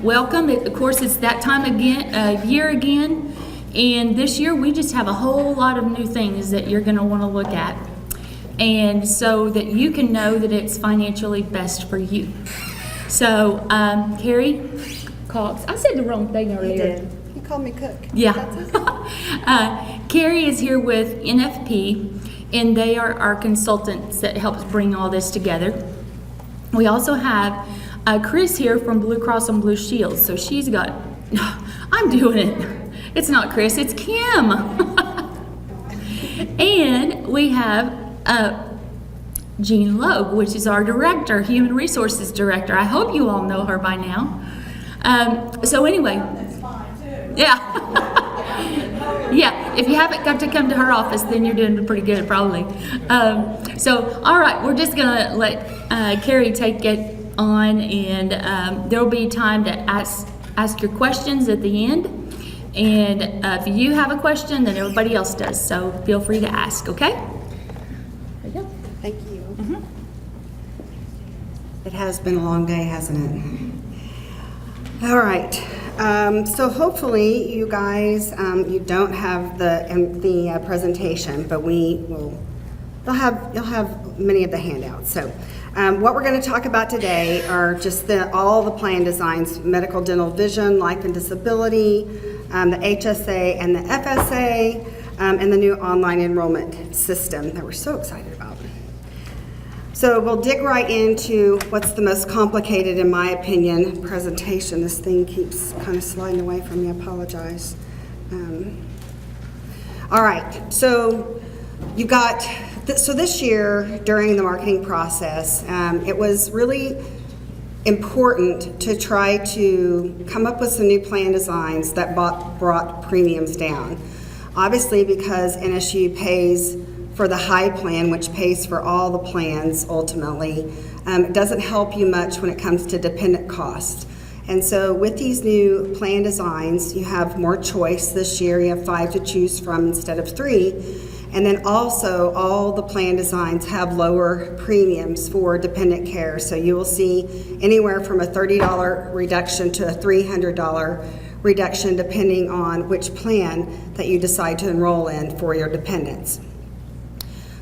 welcome. Of course, it's that time again, year again, and this year we just have a whole lot of new things that you're going to want to look at, and so that you can know that it's financially best for you. So, Carrie Cox, I said the wrong thing earlier. You did. You called me Cook. Yeah. That's okay. Carrie is here with NFP, and they are our consultants that helps bring all this together. We also have Chris here from Blue Cross and Blue Shield. So she's got, I'm doing it. It's not Chris, it's Kim. And we have Jean Logue, which is our director, Human Resources Director. I hope you all know her by now. So anyway, yeah. Yeah, if you haven't got to come to her office, then you're doing pretty good, probably. So, all right, we're just gonna let Carrie take it on, and there'll be time to ask your questions at the end. And if you have a question, then everybody else does. So feel free to ask. Okay? There you go. Thank you. Mm-hmm. It has been a long day, hasn't it? All right. So hopefully you guys, you don't have the presentation, but you'll have many of the handouts. So what we're going to talk about today are just all the plan designs: medical, dental, vision, life and disability, the HSA and the FSA, and the new online enrollment system that we're so excited about. So we'll dig right into what's the most complicated, in my opinion, presentation. This thing keeps kind of sliding away from me. I apologize. All right, so you got, so this year during the marketing process, it was really important to try to come up with some new plan designs that brought premiums down. Obviously, because NSU pays for the high plan, which pays for all the plans ultimately, it doesn't help you much when it comes to dependent cost. And so with these new plan designs, you have more choice this year. You have 5 to choose from instead of 3. And then also all the plan designs have lower premiums for dependent care. So you will see anywhere from a $30 reduction to a $300 reduction depending on which plan that you decide to enroll in for your dependents.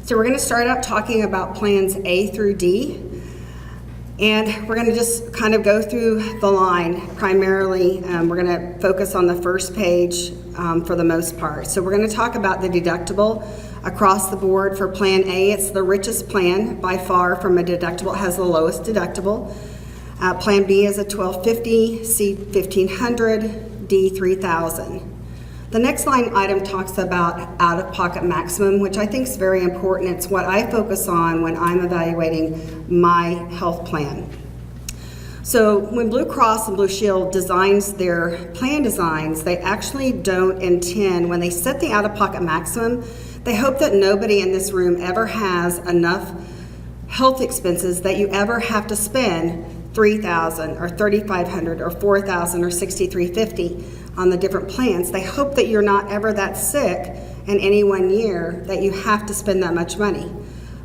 So we're going to start out talking about plans A through D, and we're going to just kind of go through the line. Primarily, we're going to focus on the first page for the most part. So we're going to talk about the deductible across the board. For Plan A, it's the richest plan by far from a deductible. It has the lowest deductible. Plan B is a $1,250, C $1,500, D $3,000. The next line item talks about out-of-pocket maximum, which I think is very important. It's what I focus on when I'm evaluating my health plan. So when Blue Cross and Blue Shield designs their plan designs, they actually don't intend, when they set the out-of-pocket maximum, they hope that nobody in this room ever has enough health expenses that you ever have to spend $3,000 or $3,500 or $4,000 or $6,350 on the different plans. They hope that you're not ever that sick in any one year that you have to spend that much money.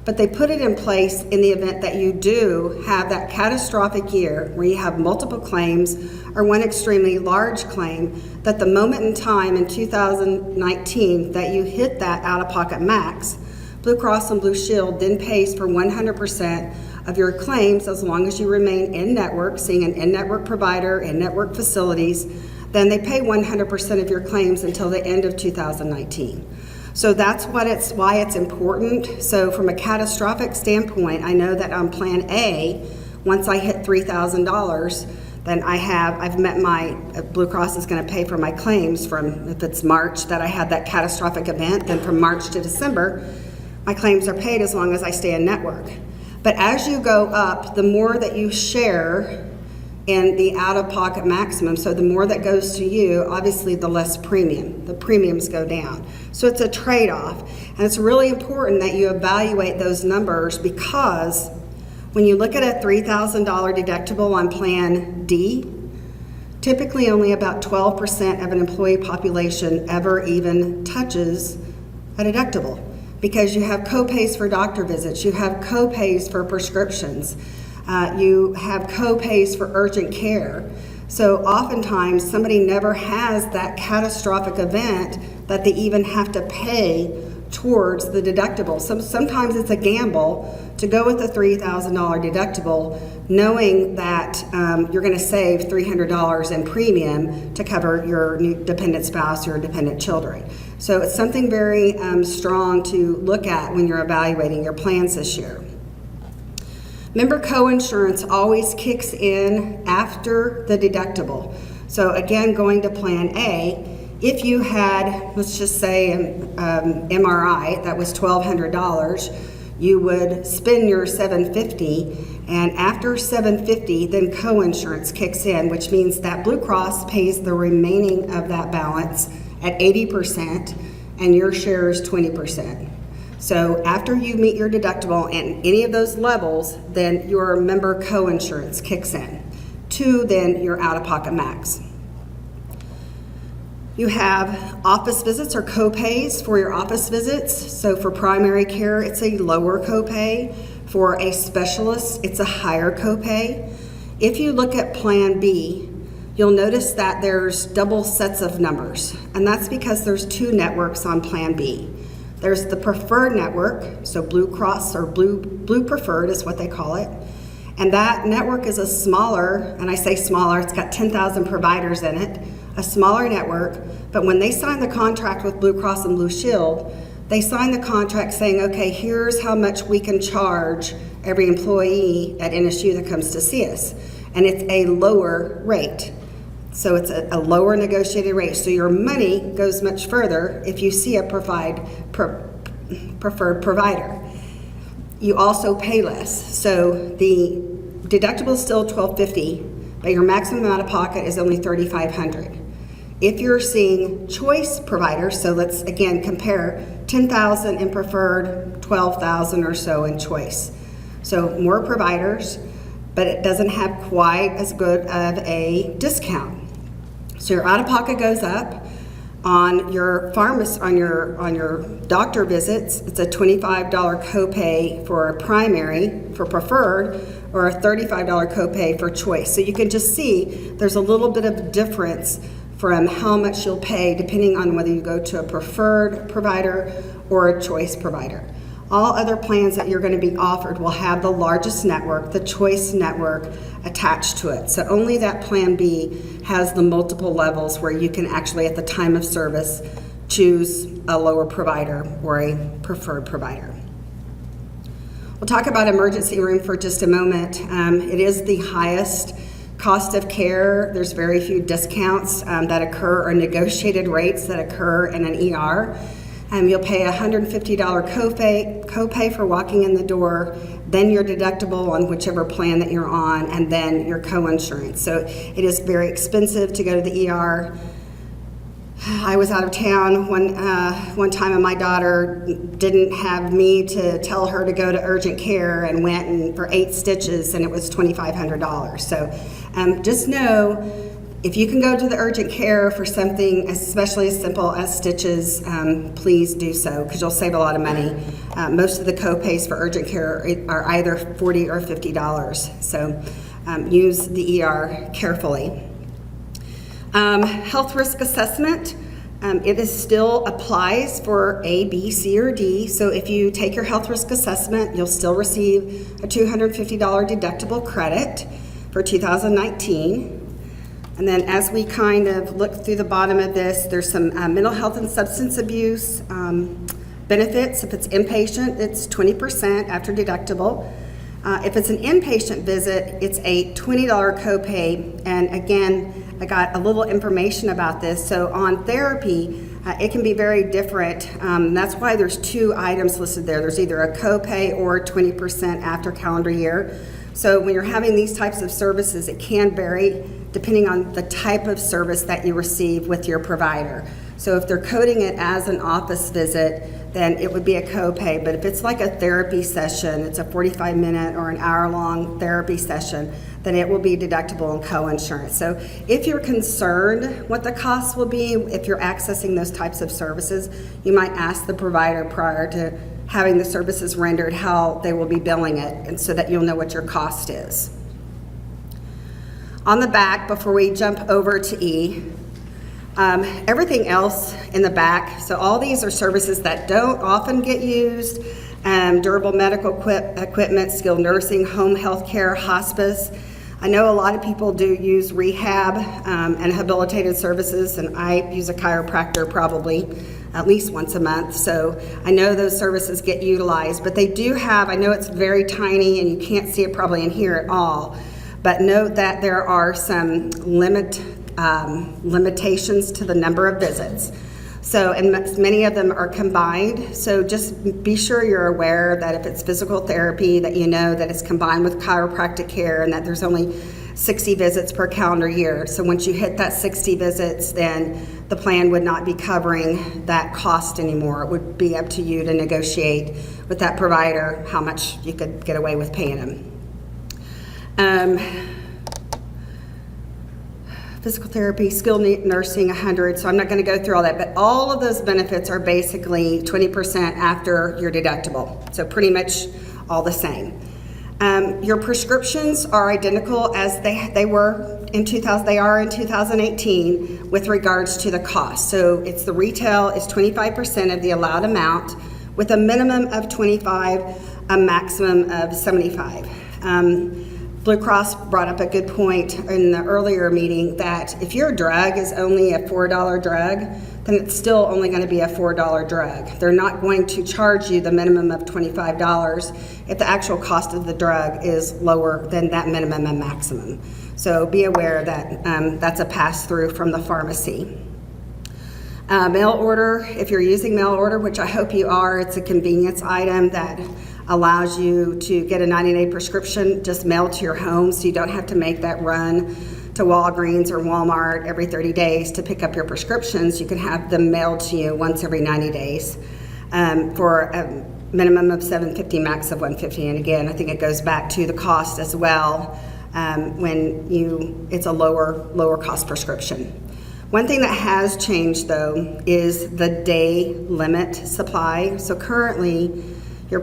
But they put it in place in the event that you do have that catastrophic year where you have multiple claims or one extremely large claim, that the moment in time in 2019 that you hit that out-of-pocket max, Blue Cross and Blue Shield then pays for 100% of your claims as long as you remain in-network, seeing an in-network provider, in-network facilities. Then they pay 100% of your claims until the end of 2019. So that's why it's important. So from a catastrophic standpoint, I know that on Plan A, once I hit $3,000, then I've met my, Blue Cross is going to pay for my claims from, if it's March that I had that catastrophic event, then from March to December, my claims are paid as long as I stay in network. But as you go up, the more that you share in the out-of-pocket maximum, so the more that goes to you, obviously the less premium. The premiums go down. So it's a trade-off. And it's really important that you evaluate those numbers, because when you look at a $3,000 deductible on Plan D, typically only about 12% of an employee population ever even touches a deductible, because you have co-pays for doctor visits, you have co-pays for prescriptions, you have co-pays for urgent care. So oftentimes, somebody never has that catastrophic event that they even have to pay towards the deductible. Sometimes it's a gamble to go with a $3,000 deductible, knowing that you're going to save $300 in premium to cover your new dependent spouse or dependent children. So it's something very strong to look at when you're evaluating your plans this year. Member co-insurance always kicks in after the deductible. So again, going to Plan A, if you had, let's just say, MRI that was $1,200, you would spend your $750, and after $750, then co-insurance kicks in, which means that Blue Cross pays the remaining of that balance at 80%, and your share is 20%. So after you meet your deductible and any of those levels, then your member co-insurance kicks in to then your out-of-pocket max. You have office visits or co-pays for your office visits. So for primary care, it's a lower copay. For a specialist, it's a higher copay. If you look at Plan B, you'll notice that there's double sets of numbers, and that's because there's two networks on Plan B. There's the preferred network, so Blue Cross or Blue Preferred is what they call it. And that network is a smaller, and I say smaller, it's got 10,000 providers in it, a smaller network. But when they sign the contract with Blue Cross and Blue Shield, they sign the contract saying, okay, here's how much we can charge every employee at NSU that comes to see us. And it's a lower rate. So it's a lower negotiated rate. So your money goes much further if you see a preferred provider. You also pay less. So the deductible is still $1,250, but your maximum out of pocket is only $3,500. If you're seeing choice providers, so let's again compare 10,000 in preferred, 12,000 or so in choice. So more providers, but it doesn't have quite as good of a discount. So your out-of-pocket goes up. On your pharmacist, on your doctor visits, it's a $25 copay for a primary for preferred, or a $35 copay for choice. So you can just see there's a little bit of difference from how much you'll pay depending on whether you go to a preferred provider or a choice provider. All other plans that you're going to be offered will have the largest network, the choice network, attached to it. So only that Plan B has the multiple levels where you can actually, at the time of service, choose a lower provider or a preferred provider. We'll talk about emergency room for just a moment. It is the highest cost of care. There's very few discounts that occur or negotiated rates that occur in an ER. You'll pay a $150 copay for walking in the door, then your deductible on whichever plan that you're on, and then your co-insurance. So it is very expensive to go to the ER. I was out of town one time, and my daughter didn't have me to tell her to go to urgent care, and went for 8 stitches, and it was $2,500. So just know, if you can go to the urgent care for something especially as simple as stitches, please do so, because you'll save a lot of money. Most of the co-pays for urgent care are either $40 or $50, so use the ER carefully. Health risk assessment, it is still applies for A, B, C, or D. So if you take your health risk assessment, you'll still receive a $250 deductible credit for 2019. And then as we kind of look through the bottom of this, there's some mental health and substance abuse benefits. If it's inpatient, it's 20% after deductible. If it's an inpatient visit, it's a $20 copay. And again, I got a little information about this. So on therapy, it can be very different. That's why there's 2 items listed there. There's either a copay or 20% after calendar year. So when you're having these types of services, it can vary depending on the type of service that you receive with your provider. So if they're coding it as an office visit, then it would be a copay. But if it's like a therapy session, it's a 45-minute or an hour-long therapy session, then it will be deductible and co-insurance. So if you're concerned what the costs will be, if you're accessing those types of services, you might ask the provider prior to having the services rendered how they will be billing it, and so that you'll know what your cost is. On the back, before we jump over to E, everything else in the back, so all these are services that don't often get used, durable medical equipment, skilled nursing, home health care, hospice. I know a lot of people do use rehab and habilitated services, and I use a chiropractor probably at least once a month, so I know those services get utilized, but they do have, I know it's very tiny and you can't see it probably in here at all, but note that there are some limitations to the number of visits. So, and many of them are combined, so just be sure you're aware that if it's physical therapy, that you know that it's combined with chiropractic care and that there's only 60 visits per calendar year. So once you hit that 60 visits, then the plan would not be covering that cost anymore. It would be up to you to negotiate with that provider how much you could get away with paying them. Physical therapy, skilled nursing, 100, so I'm not going to go through all that, but all of those benefits are basically 20% after your deductible, so pretty much all the same. Your prescriptions are identical as they were in 2018 with regards to the cost. So it's the retail is 25% of the allowed amount with a minimum of 25, a maximum of 75. Blue Cross brought up a good point in the earlier meeting that if your drug is only a $4 drug, then it's still only going to be a $4 drug. They're not going to charge you the minimum of $25 if the actual cost of the drug is lower than that minimum and maximum. So be aware that that's a pass-through from the pharmacy. Mail order, if you're using mail order, which I hope you are, it's a convenience item that allows you to get a 90-day prescription just mailed to your home so you don't have to make that run to Walgreens or Walmart every 30 days to pick up your prescriptions. You can have them mailed to you once every 90 days for a minimum of $7.50, max of $1.50. And again, I think it goes back to the cost as well when it's a lower cost prescription. One thing that has changed though is the day limit supply. So currently,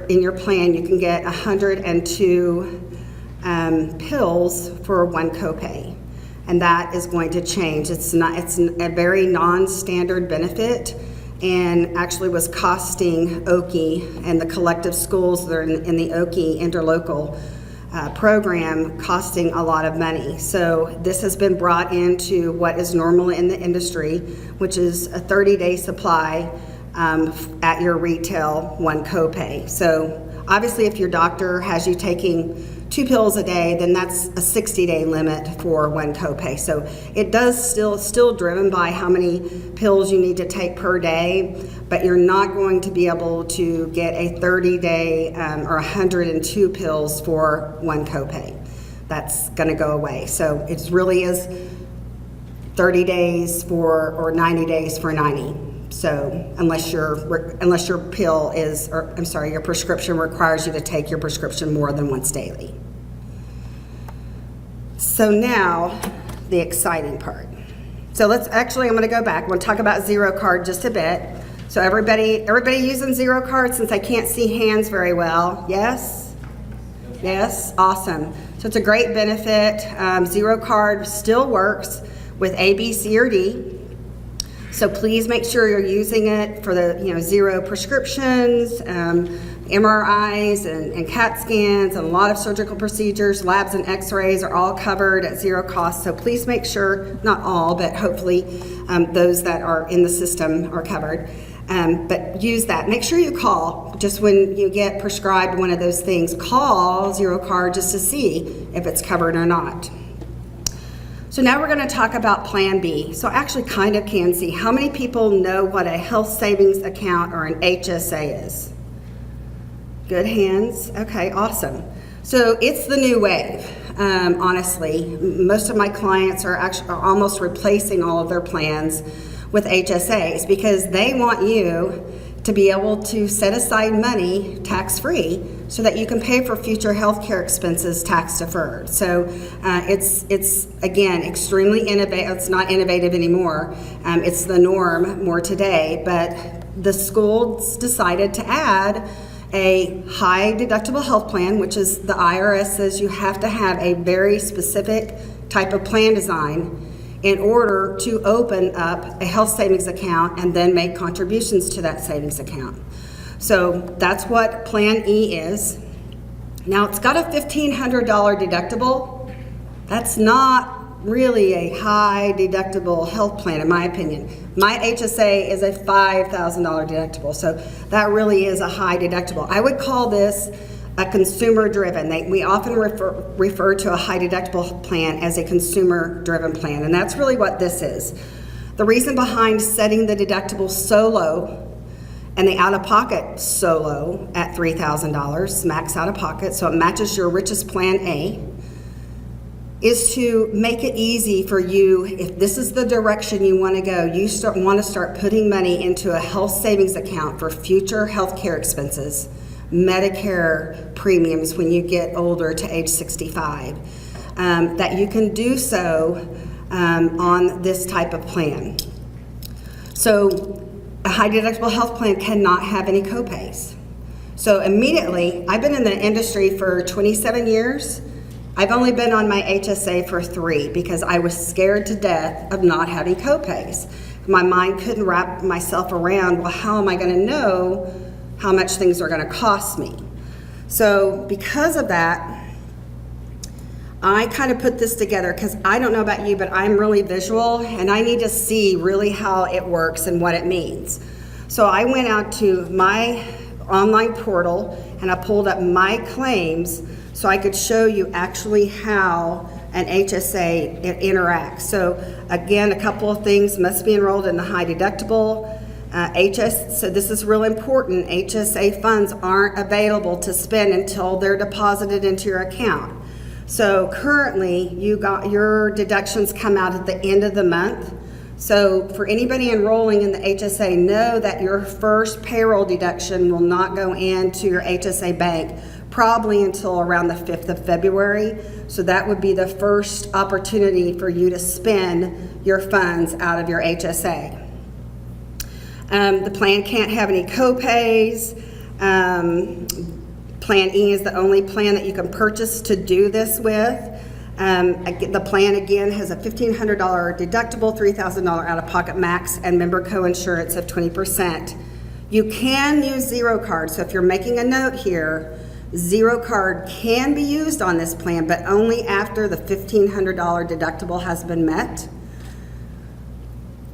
in your plan, you can get 102 pills for one copay, and that is going to change. It's a very non-standard benefit, and actually was costing Oki and the collective schools that are in the Oki interlocal program costing a lot of money. So this has been brought into what is normal in the industry, which is a 30-day supply at your retail, one copay. So obviously if your doctor has you taking 2 pills a day, then that's a 60-day limit for one copay. So it does still driven by how many pills you need to take per day, but you're not going to be able to get a 30-day or 102 pills for one copay. That's going to go away. So it really is 30 days or 90 days for 90. So unless your pill is, or I'm sorry, your prescription requires you to take your prescription more than once daily. So now, the exciting part. So I'm going to go back. I want to talk about Zero Card just a bit. So everybody using Zero Card, since I can't see hands very well. Yes? Yes? Awesome. So it's a great benefit. Zero Card still works with A, B, C, or D. So please make sure you're using it for the zero prescriptions, MRIs and CAT scans, and a lot of surgical procedures, labs and x-rays are all covered at zero cost. So please make sure, not all, but hopefully those that are in the system are covered. But use that. Make sure you call just when you get prescribed one of those things. Call Zero Card just to see if it's covered or not. So now we're going to talk about Plan B. So I actually kind of can see how many people know what a health savings account or an HSA is. Good hands. Okay, awesome. So it's the new wave. Honestly, most of my clients are almost replacing all of their plans with HSAs because they want you to be able to set aside money tax-free so that you can pay for future healthcare expenses tax-deferred. So it's again, extremely innovative. It's not innovative anymore. It's the norm more today, but the schools decided to add a high deductible health plan, which is the IRS says you have to have a very specific type of plan design in order to open up a health savings account and then make contributions to that savings account. So that's what Plan E is. Now, it's got a $1,500 deductible. That's not really a high deductible health plan, in my opinion. My HSA is a $5,000 deductible, so that really is a high deductible. I would call this a consumer-driven. We often refer to a high deductible plan as a consumer-driven plan, and that's really what this is. The reason behind setting the deductible so low and the out-of-pocket so low at $3,000, max out-of-pocket, so it matches your richest Plan A, is to make it easy for you. If this is the direction you want to go, you want to start putting money into a health savings account for future health care expenses, Medicare premiums when you get older to age 65, that you can do so on this type of plan. So a high deductible health plan cannot have any copays. So immediately, I've been in the industry for 27 years. I've only been on my HSA for 3 because I was scared to death of not having copays. My mind couldn't wrap myself around, well, how am I going to know how much things are going to cost me? So because of that, I kind of put this together because I don't know about you, but I'm really visual and I need to see really how it works and what it means. So I went out to my online portal and I pulled up my claims so I could show you actually how an HSA interacts. So again, a couple of things: must be enrolled in the high deductible. So this is real important. HSA funds aren't available to spend until they're deposited into your account. So currently, your deductions come out at the end of the month. So for anybody enrolling in the HSA, know that your first payroll deduction will not go into your HSA bank probably until around the 5th of February. So that would be the first opportunity for you to spend your funds out of your HSA. The plan can't have any copays. Plan E is the only plan that you can purchase to do this with. The plan again has a $1,500 deductible, $3,000 out-of-pocket max, and member co-insurance of 20%. You can use Zero Card, so if you're making a note here, Zero Card can be used on this plan, but only after the $1,500 deductible has been met.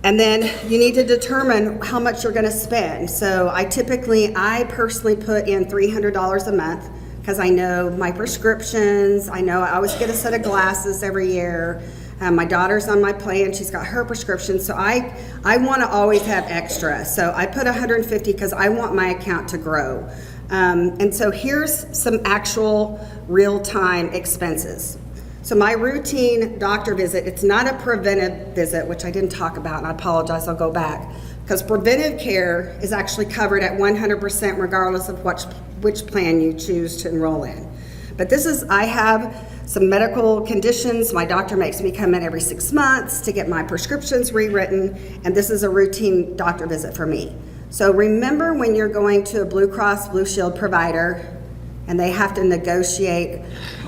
And then you need to determine how much you're going to spend. So I personally put in $300 a month because I know my prescriptions. I know I always get a set of glasses every year. My daughter's on my plan. She's got her prescription. So I want to always have extra. So I put $150 because I want my account to grow. And so here's some actual real-time expenses. So my routine doctor visit, it's not a preventive visit, which I didn't talk about, and I apologize, I'll go back. Because preventive care is actually covered at 100% regardless of which plan you choose to enroll in. But I have some medical conditions. My doctor makes me come in every 6 months to get my prescriptions rewritten, and this is a routine doctor visit for me. So remember when you're going to a Blue Cross Blue Shield provider and they have to negotiate,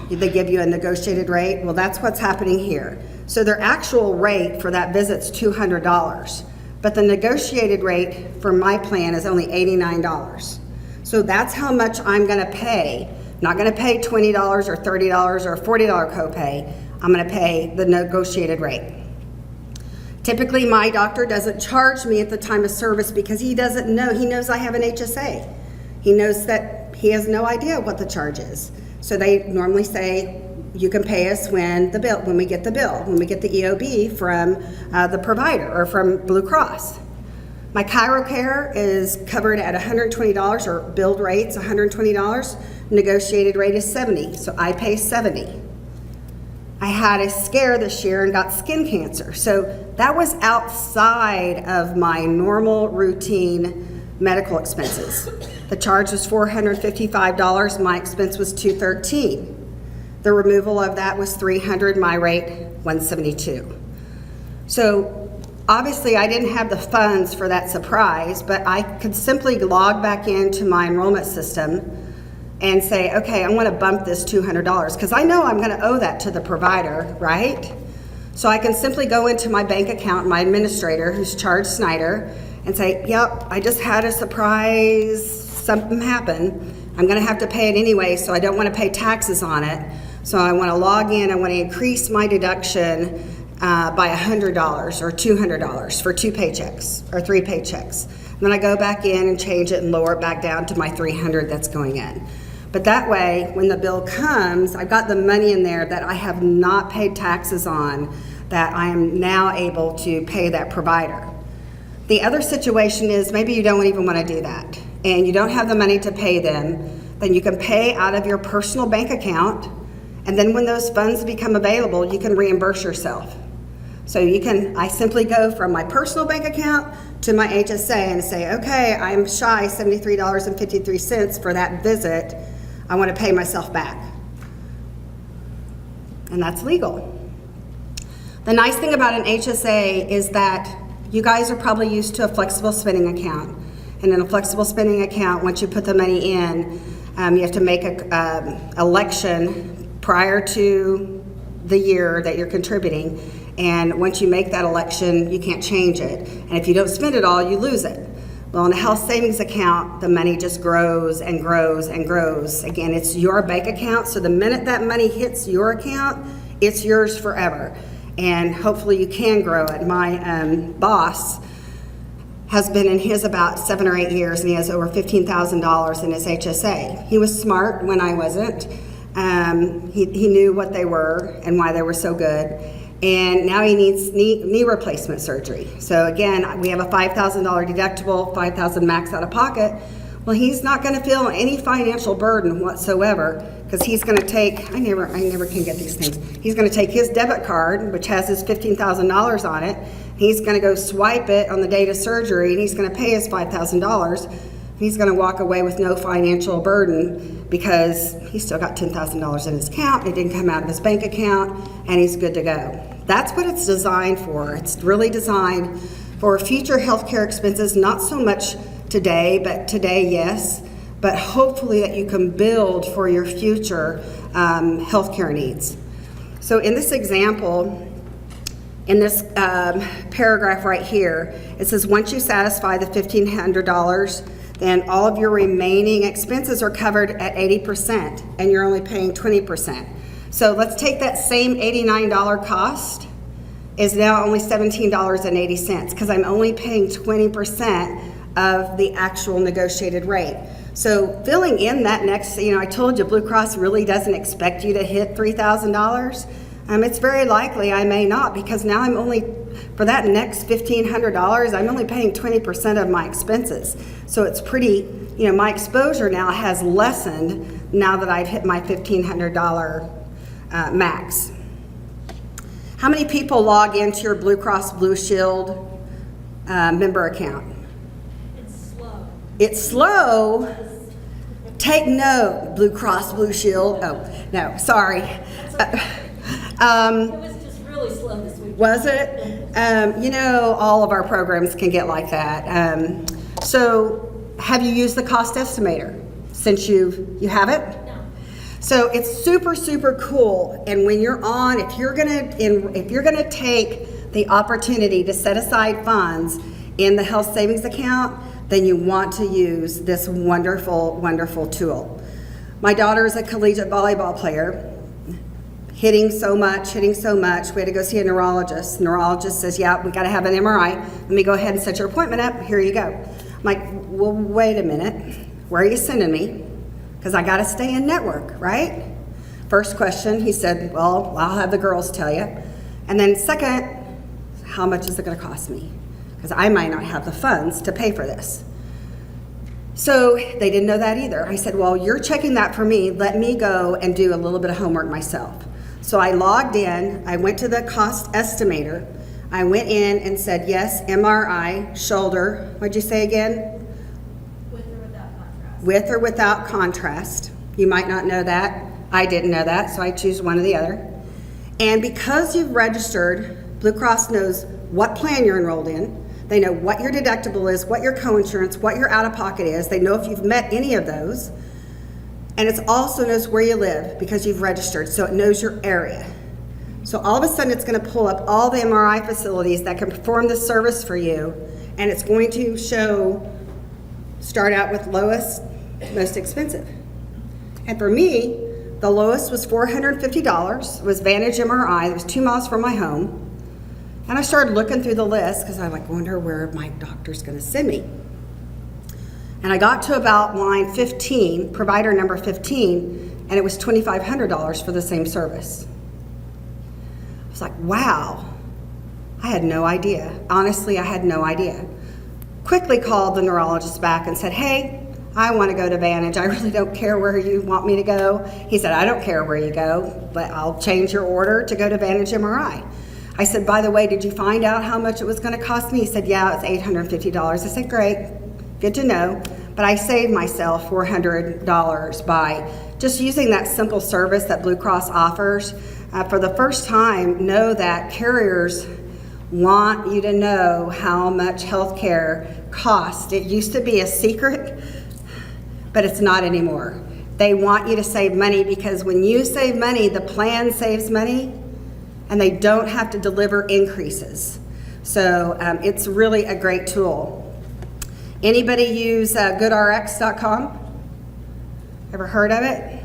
they give you a negotiated rate? Well, that's what's happening here. So their actual rate for that visit's $200, but the negotiated rate for my plan is only $89. So that's how much I'm gonna pay. I'm not gonna pay $20 or $30 or a $40 copay. I'm gonna pay the negotiated rate. Typically, my doctor doesn't charge me at the time of service because he doesn't know. He knows I have an HSA. He knows that he has no idea what the charge is. So they normally say, you can pay us when we get the EOB from the provider or from Blue Cross. My ChiroCare is covered at $120, or billed rate's $120. Negotiated rate is $70, so I pay $70. I had a scare this year and got skin cancer. So that was outside of my normal routine medical expenses. The charge was $455, my expense was $213. The removal of that was $300, my rate $172. So obviously I didn't have the funds for that surprise, but I could simply log back into my enrollment system and say, okay, I want to bump this $200 because I know I'm going to owe that to the provider, right? So I can simply go into my bank account, my administrator, who's charged Snyder, and say, yep, I just had a surprise, something happened. I'm gonna have to pay it anyway, so I don't wanna pay taxes on it. So I wanna log in, I wanna increase my deduction by $100 or $200 for 2 paychecks or 3 paychecks. And then I go back in and change it and lower it back down to my $300 that's going in. But that way, when the bill comes, I've got the money in there that I have not paid taxes on, that I am now able to pay that provider. The other situation is maybe you don't even want to do that and you don't have the money to pay them, then you can pay out of your personal bank account, and then when those funds become available, you can reimburse yourself. So I simply go from my personal bank account to my HSA and say, okay, I'm shy $73.53 for that visit. I want to pay myself back. And that's legal. The nice thing about an HSA is that you guys are probably used to a flexible spending account. And in a flexible spending account, once you put the money in, you have to make an election prior to the year that you're contributing. And once you make that election, you can't change it. And if you don't spend it all, you lose it. Well, in a health savings account, the money just grows and grows and grows. Again, it's your bank account, so the minute that money hits your account, it's yours forever. And hopefully you can grow it. My boss has been in his about 7 or 8 years, and he has over $15,000 in his HSA. He was smart when I wasn't. He knew what they were and why they were so good. And now he needs knee replacement surgery. So again, we have a $5,000 deductible, $5,000 max out of pocket. Well, he's not going to feel any financial burden whatsoever, because he's going to take, I never can get these things. He's going to take his debit card, which has his $15,000 on it. He's going to go swipe it on the date of surgery, and he's going to pay his $5,000. He's going to walk away with no financial burden because he's still got $10,000 in his account. It didn't come out of his bank account, and he's good to go. That's what it's designed for. It's really designed for future healthcare expenses, not so much today, but today, yes, but hopefully that you can build for your future healthcare needs. So in this example, in this paragraph right here, it says once you satisfy the $1,500, then all of your remaining expenses are covered at 80%, and you're only paying 20%. So let's take that same $89 cost is now only $17.80, because I'm only paying 20% of the actual negotiated rate. So filling in that next, I told you Blue Cross really doesn't expect you to hit $3,000. It's very likely I may not, because now I'm only, for that next $1,500, I'm only paying 20% of my expenses. So it's pretty, my exposure now has lessened now that I've hit my $1,500 max. How many people log into your Blue Cross Blue Shield member account? It's slow. Take note, Blue Cross Blue Shield. Oh, no, sorry. It was just really slow this week. Was it? All of our programs can get like that. So have you used the cost estimator since you have it? No. So it's super, super cool. And when you're on, if you're gonna take the opportunity to set aside funds in the health savings account, then you want to use this wonderful, wonderful tool. My daughter is a collegiate volleyball player, hitting so much. We had to go see a neurologist. Neurologist says, yeah, we got to have an MRI. Let me go ahead and set your appointment up. Here you go. I'm like, well, wait a minute. Where are you sending me? Because I got to stay in network, right? First question, he said, well, I'll have the girls tell you. And then second, how much is it going to cost me? Because I might not have the funds to pay for this. So they didn't know that either. I said, well, you're checking that for me. Let me go and do a little bit of homework myself. So I logged in. I went to the cost estimator. I went in and said, yes, MRI, shoulder. What'd you say again? With or without contrast. With or without contrast. You might not know that. I didn't know that, so I choose one or the other. And because you've registered, Blue Cross knows what plan you're enrolled in. They know what your deductible is, what your coinsurance, what your out-of-pocket is. They know if you've met any of those. And it also knows where you live because you've registered, so it knows your area. So all of a sudden, it's going to pull up all the MRI facilities that can perform this service for you, and it's going to start out with lowest, most expensive. And for me, the lowest was $450. It was Vantage MRI. It was 2 miles from my home. And I started looking through the list because I wonder where my doctor's going to send me. And I got to about line 15, provider number 15, and it was $2,500 for the same service. I was like, wow, I had no idea. Honestly, I had no idea. Quickly called the neurologist back and said, hey, I want to go to Vantage. I really don't care where you want me to go. He said, I don't care where you go, but I'll change your order to go to Vantage MRI. I said, by the way, did you find out how much it was going to cost me? He said, yeah, it's $850. I said, great, good to know. But I saved myself $400 by just using that simple service that Blue Cross offers. For the first time, know that carriers want you to know how much health care costs. It used to be a secret, but it's not anymore. They want you to save money because when you save money, the plan saves money, and they don't have to deliver increases. So it's really a great tool. Anybody use GoodRx.com? Ever heard of it?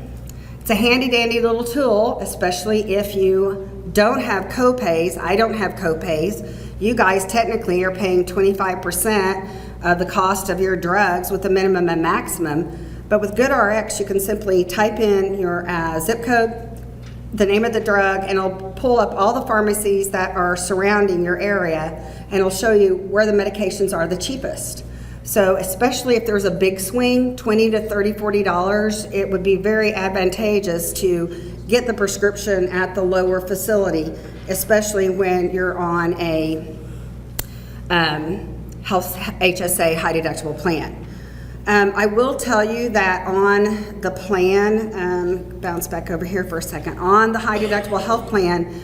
It's a handy dandy little tool, especially if you don't have copays. I don't have copays. You guys technically are paying 25% of the cost of your drugs with the minimum and maximum. But with GoodRx, you can simply type in your zip code, the name of the drug, and it'll pull up all the pharmacies that are surrounding your area, and it'll show you where the medications are the cheapest. So especially if there's a big swing, $20 to $30, $40, it would be very advantageous to get the prescription at the lower facility, especially when you're on a health HSA high deductible plan. I will tell you that on the plan, bounce back over here for a second, on the high deductible health plan,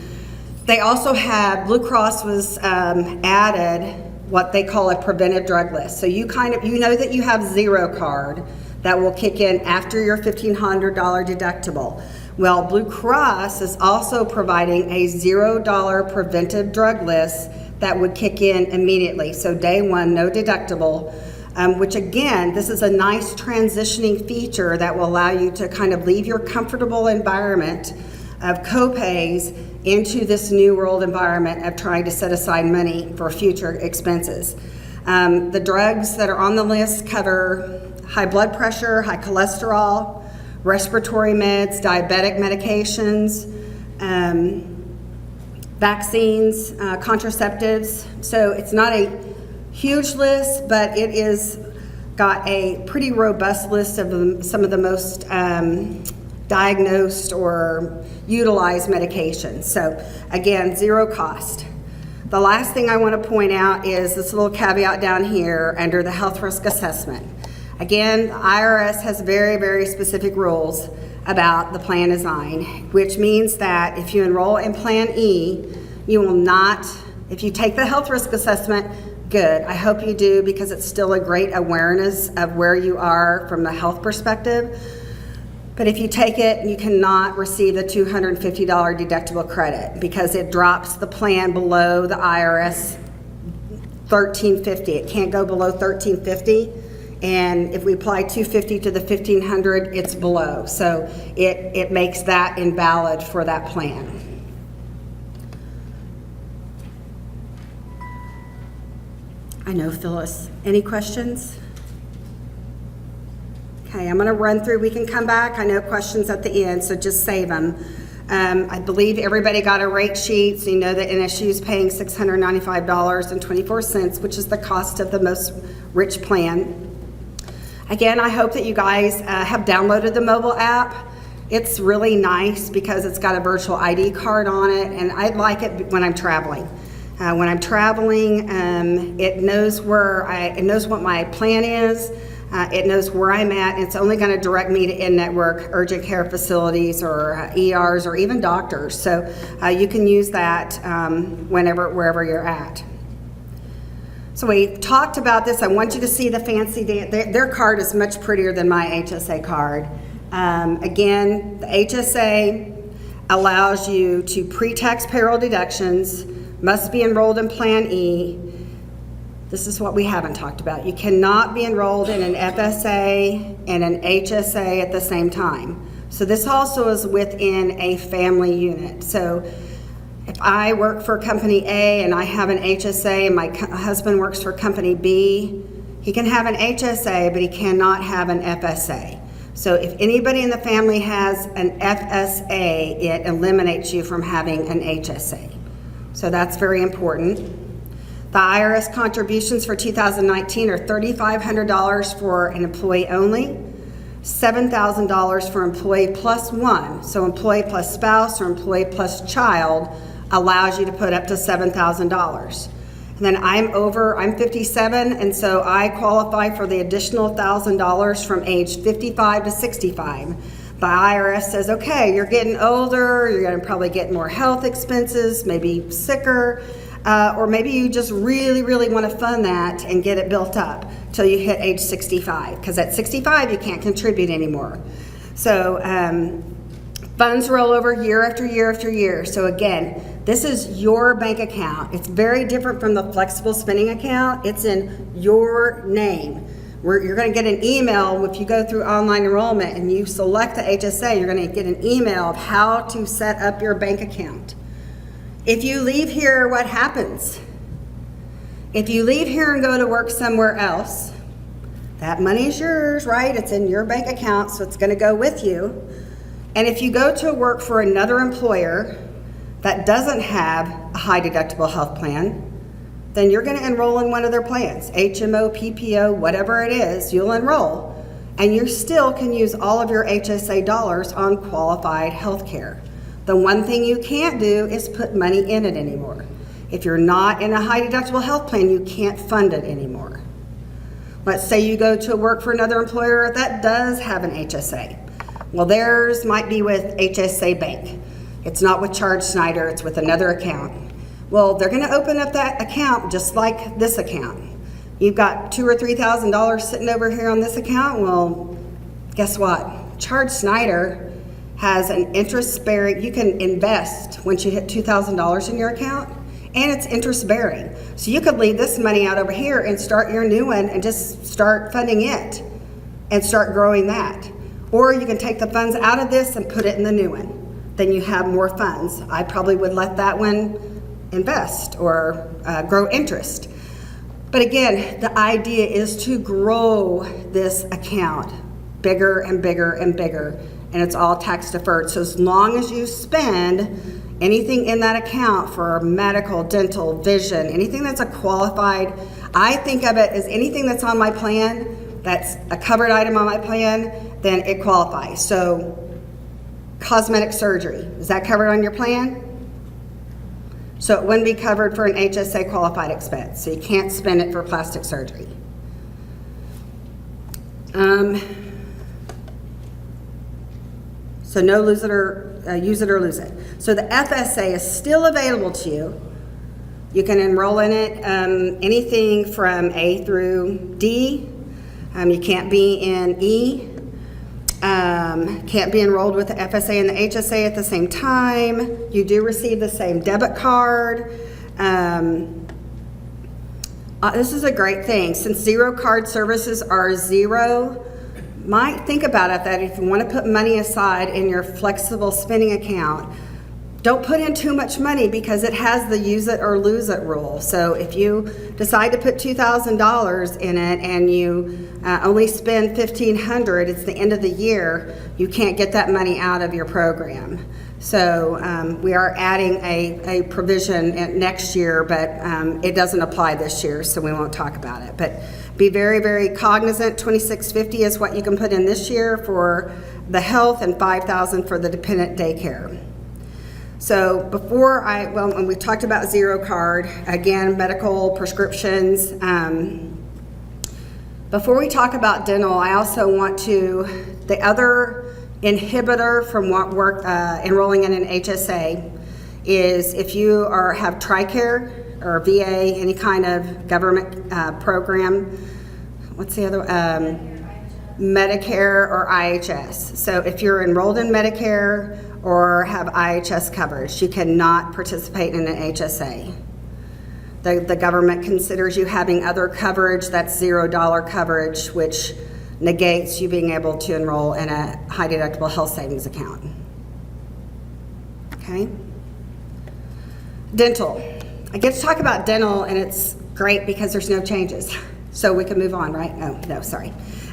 they also have, Blue Cross was added what they call a preventive drug list. So you know that you have Zero card that will kick in after your $1,500 deductible. Well, Blue Cross is also providing a $0 preventive drug list that would kick in immediately. So day one, no deductible, which again, this is a nice transitioning feature that will allow you to kind of leave your comfortable environment of copays into this new world environment of trying to set aside money for future expenses. The drugs that are on the list cover high blood pressure, high cholesterol, respiratory meds, diabetic medications, vaccines, contraceptives. So it's not a huge list, but it is got a pretty robust list of some of the most diagnosed or utilized medications. So again, zero cost. The last thing I want to point out is this little caveat down here under the health risk assessment. Again, the IRS has very, very specific rules about the plan design, which means that if you enroll in Plan E, you will not, if you take the health risk assessment, good. I hope you do, because it's still a great awareness of where you are from the health perspective. But if you take it, you cannot receive the $250 deductible credit because it drops the plan below the IRS $1,350. It can't go below $1,350. And if we apply $250 to the $1,500, it's below. So it makes that invalid for that plan. I know, Phyllis. Any questions? Okay, I'm going to run through. We can come back. I know questions at the end, so just save them. I believe everybody got a rate sheet, so you know that NSU is paying $695.24, which is the cost of the most rich plan. Again, I hope that you guys have downloaded the mobile app. It's really nice because it's got a virtual ID card on it, and I like it when I'm traveling. When I'm traveling, it knows it knows what my plan is. It knows where I'm at. It's only going to direct me to in-network urgent care facilities or ERs or even doctors. So you can use that wherever you're at. So we talked about this. I want you to see the fancy, their card is much prettier than my HSA card. Again, the HSA allows you to pre-tax payroll deductions, must be enrolled in Plan E. This is what we haven't talked about. You cannot be enrolled in an FSA and an HSA at the same time. So this also is within a family unit. So if I work for company A and I have an HSA and my husband works for company B, he can have an HSA, but he cannot have an FSA. So if anybody in the family has an FSA, it eliminates you from having an HSA. So that's very important. The IRS contributions for 2019 are $3,500 for an employee only, $7,000 for employee plus one. So employee plus spouse or employee plus child allows you to put up to $7,000. And then I'm 57, and so I qualify for the additional $1,000 from age 55 to 65. The IRS says, okay, you're getting older, you're gonna probably get more health expenses, maybe sicker, or maybe you just really, really wanna fund that and get it built up till you hit age 65, because at 65 you can't contribute anymore. So funds roll over year after year after year. So again, this is your bank account. It's very different from the flexible spending account. It's in your name. You're going to get an email if you go through online enrollment and you select the HSA, you're going to get an email of how to set up your bank account. If you leave here, what happens? If you leave here and go to work somewhere else, that money is yours, right? It's in your bank account, so it's going to go with you. And if you go to work for another employer that doesn't have a high deductible health plan, then you're going to enroll in one of their plans, HMO, PPO, whatever it is, you'll enroll. And you still can use all of your HSA dollars on qualified health care. The one thing you can't do is put money in it anymore. If you're not in a high deductible health plan, you can't fund it anymore. Let's say you go to work for another employer that does have an HSA. Well, theirs might be with HSA Bank. It's not with Charge Snyder, it's with another account. Well, they're gonna open up that account just like this account. You've got $2,000 or $3,000 sitting over here on this account. Well, guess what? Charge Snyder has an interest bearing, you can invest once you hit $2,000 in your account, and it's interest bearing. So you could leave this money out over here and start your new one and just start funding it and start growing that. Or you can take the funds out of this and put it in the new one. Then you have more funds. I probably would let that one invest or grow interest. But again, the idea is to grow this account bigger and bigger and bigger, and it's all tax deferred. So as long as you spend anything in that account for medical, dental, vision, anything that's a qualified, I think of it as anything that's on my plan, that's a covered item on my plan, then it qualifies. So cosmetic surgery, is that covered on your plan? So it wouldn't be covered for an HSA qualified expense, so you can't spend it for plastic surgery. So no use it or lose it. So the FSA is still available to you. You can enroll in it anything from A through D. You can't be in E. Can't be enrolled with the FSA and the HSA at the same time. You do receive the same debit card. This is a great thing. Since zero card services are zero, might think about it that if you want to put money aside in your flexible spending account, don't put in too much money because it has the use it or lose it rule. So if you decide to put $2,000 in it and you only spend $1,500, it's the end of the year, you can't get that money out of your program. So we are adding a provision next year, but it doesn't apply this year, so we won't talk about it. But be very, very cognizant. $2,650 is what you can put in this year for the health and $5,000 for the dependent daycare. So when we talked about zero card, again, medical prescriptions. Before we talk about dental, I also want the other inhibitor from enrolling in an HSA is if you have TRICARE or VA, any kind of government program. What's the other? Medicare or IHS. So if you're enrolled in Medicare or have IHS coverage. You cannot participate in an HSA. The government considers you having other coverage that's $0 coverage, which negates you being able to enroll in a high deductible health savings account. Okay? Dental. I get to talk about dental, and it's great because there's no changes. So we can move on, right? No, sorry.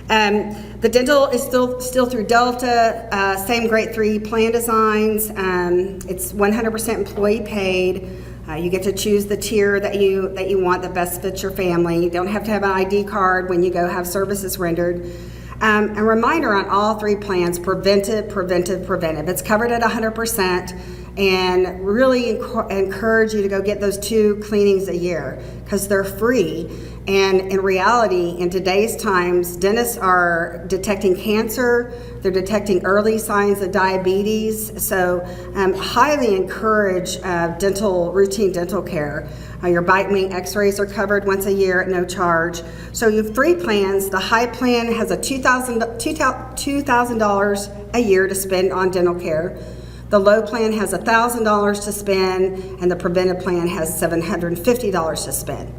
The dental is still through Delta, same grade 3 plan designs. It's 100% employee paid. You get to choose the tier that you want that best fits your family. You don't have to have an ID card when you go have services rendered. A reminder on all 3 plans: preventive. It's covered at 100%, and really encourage you to go get those 2 cleanings a year because they're free. And in reality, in today's times, dentists are detecting cancer, they're detecting early signs of diabetes, so highly encourage routine dental care. Your bite wing x-rays are covered once a year at no charge. So you have 3 plans. The high plan has a $2,000 a year to spend on dental care. The low plan has $1,000 to spend, and the preventive plan has $750 to spend.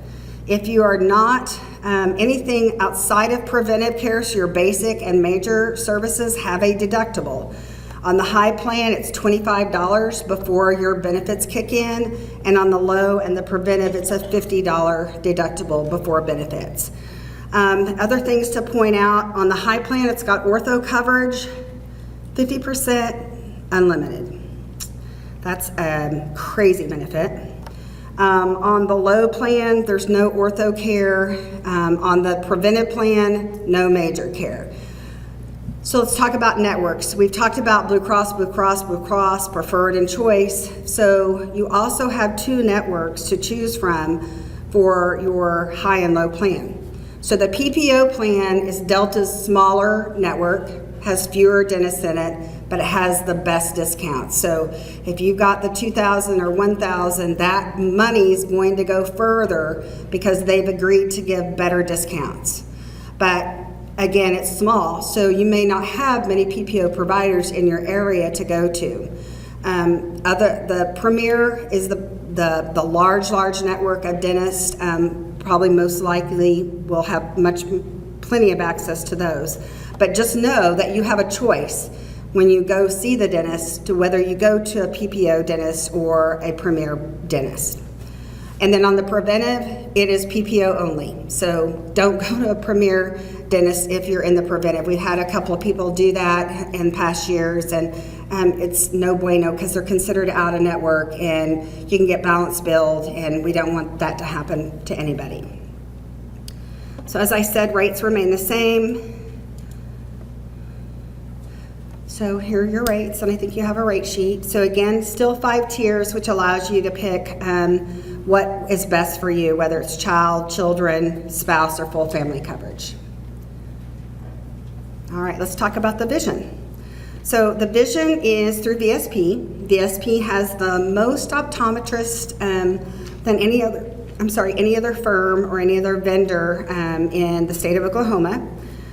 If you are not anything outside of preventive care, so your basic and major services have a deductible. On the high plan, it's $25 before your benefits kick in, and on the low and the preventive, it's a $50 deductible before benefits. Other things to point out, on the high plan, it's got ortho coverage, 50% unlimited. That's a crazy benefit. On the low plan, there's no ortho care. On the preventive plan, no major care. So let's talk about networks. We've talked about Blue Cross, preferred and choice. So you also have 2 networks to choose from for your high and low plan. So the PPO plan is Delta's smaller network, has fewer dentists in it, but it has the best discounts. So if you've got the 2,000 or 1,000, that money's going to go further because they've agreed to give better discounts. But again, it's small, so you may not have many PPO providers in your area to go to. The Premier is the large network of dentists. Probably most likely will have plenty of access to those. But just know that you have a choice when you go see the dentist to whether you go to a PPO dentist or a Premier dentist. And then on the preventive, it is PPO only. So don't go to a Premier dentist if you're in the preventive. We've had a couple of people do that in past years, and it's no bueno because they're considered out of network and you can get balance billed, and we don't want that to happen to anybody. So as I said, rates remain the same. So here are your rates, and I think you have a rate sheet. So again, still 5 tiers, which allows you to pick what is best for you, whether it's child, children, spouse, or full family coverage. All right, let's talk about the vision. So the vision is through VSP. VSP has the most optometrists than any other firm or any other vendor in the state of Oklahoma.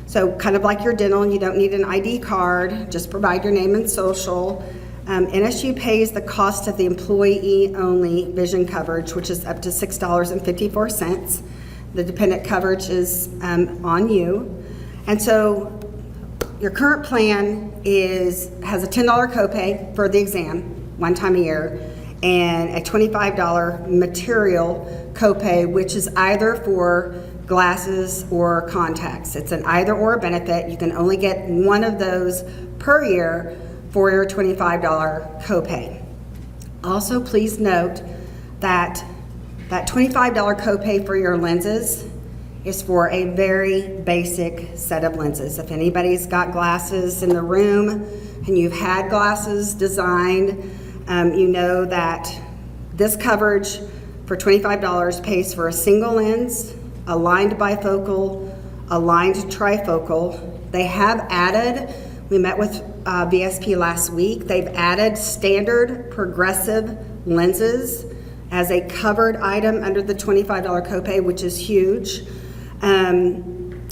So kind of like your dental, you don't need an ID card, just provide your name and social. NSU pays the cost of the employee-only vision coverage, which is up to $6.54. The dependent coverage is on you. And so your current plan has a $10 copay for the exam, one time a year, and a $25 material copay, which is either for glasses or contacts. It's an either or benefit. You can only get one of those per year for your $25 copay. Also, please note that that $25 copay for your lenses is for a very basic set of lenses. If anybody's got glasses in the room and you've had glasses designed, you know that this coverage for $25 pays for a single lens, aligned bifocal, aligned trifocal. They have added, we met with VSP last week, they've added standard progressive lenses as a covered item under the $25 copay, which is huge.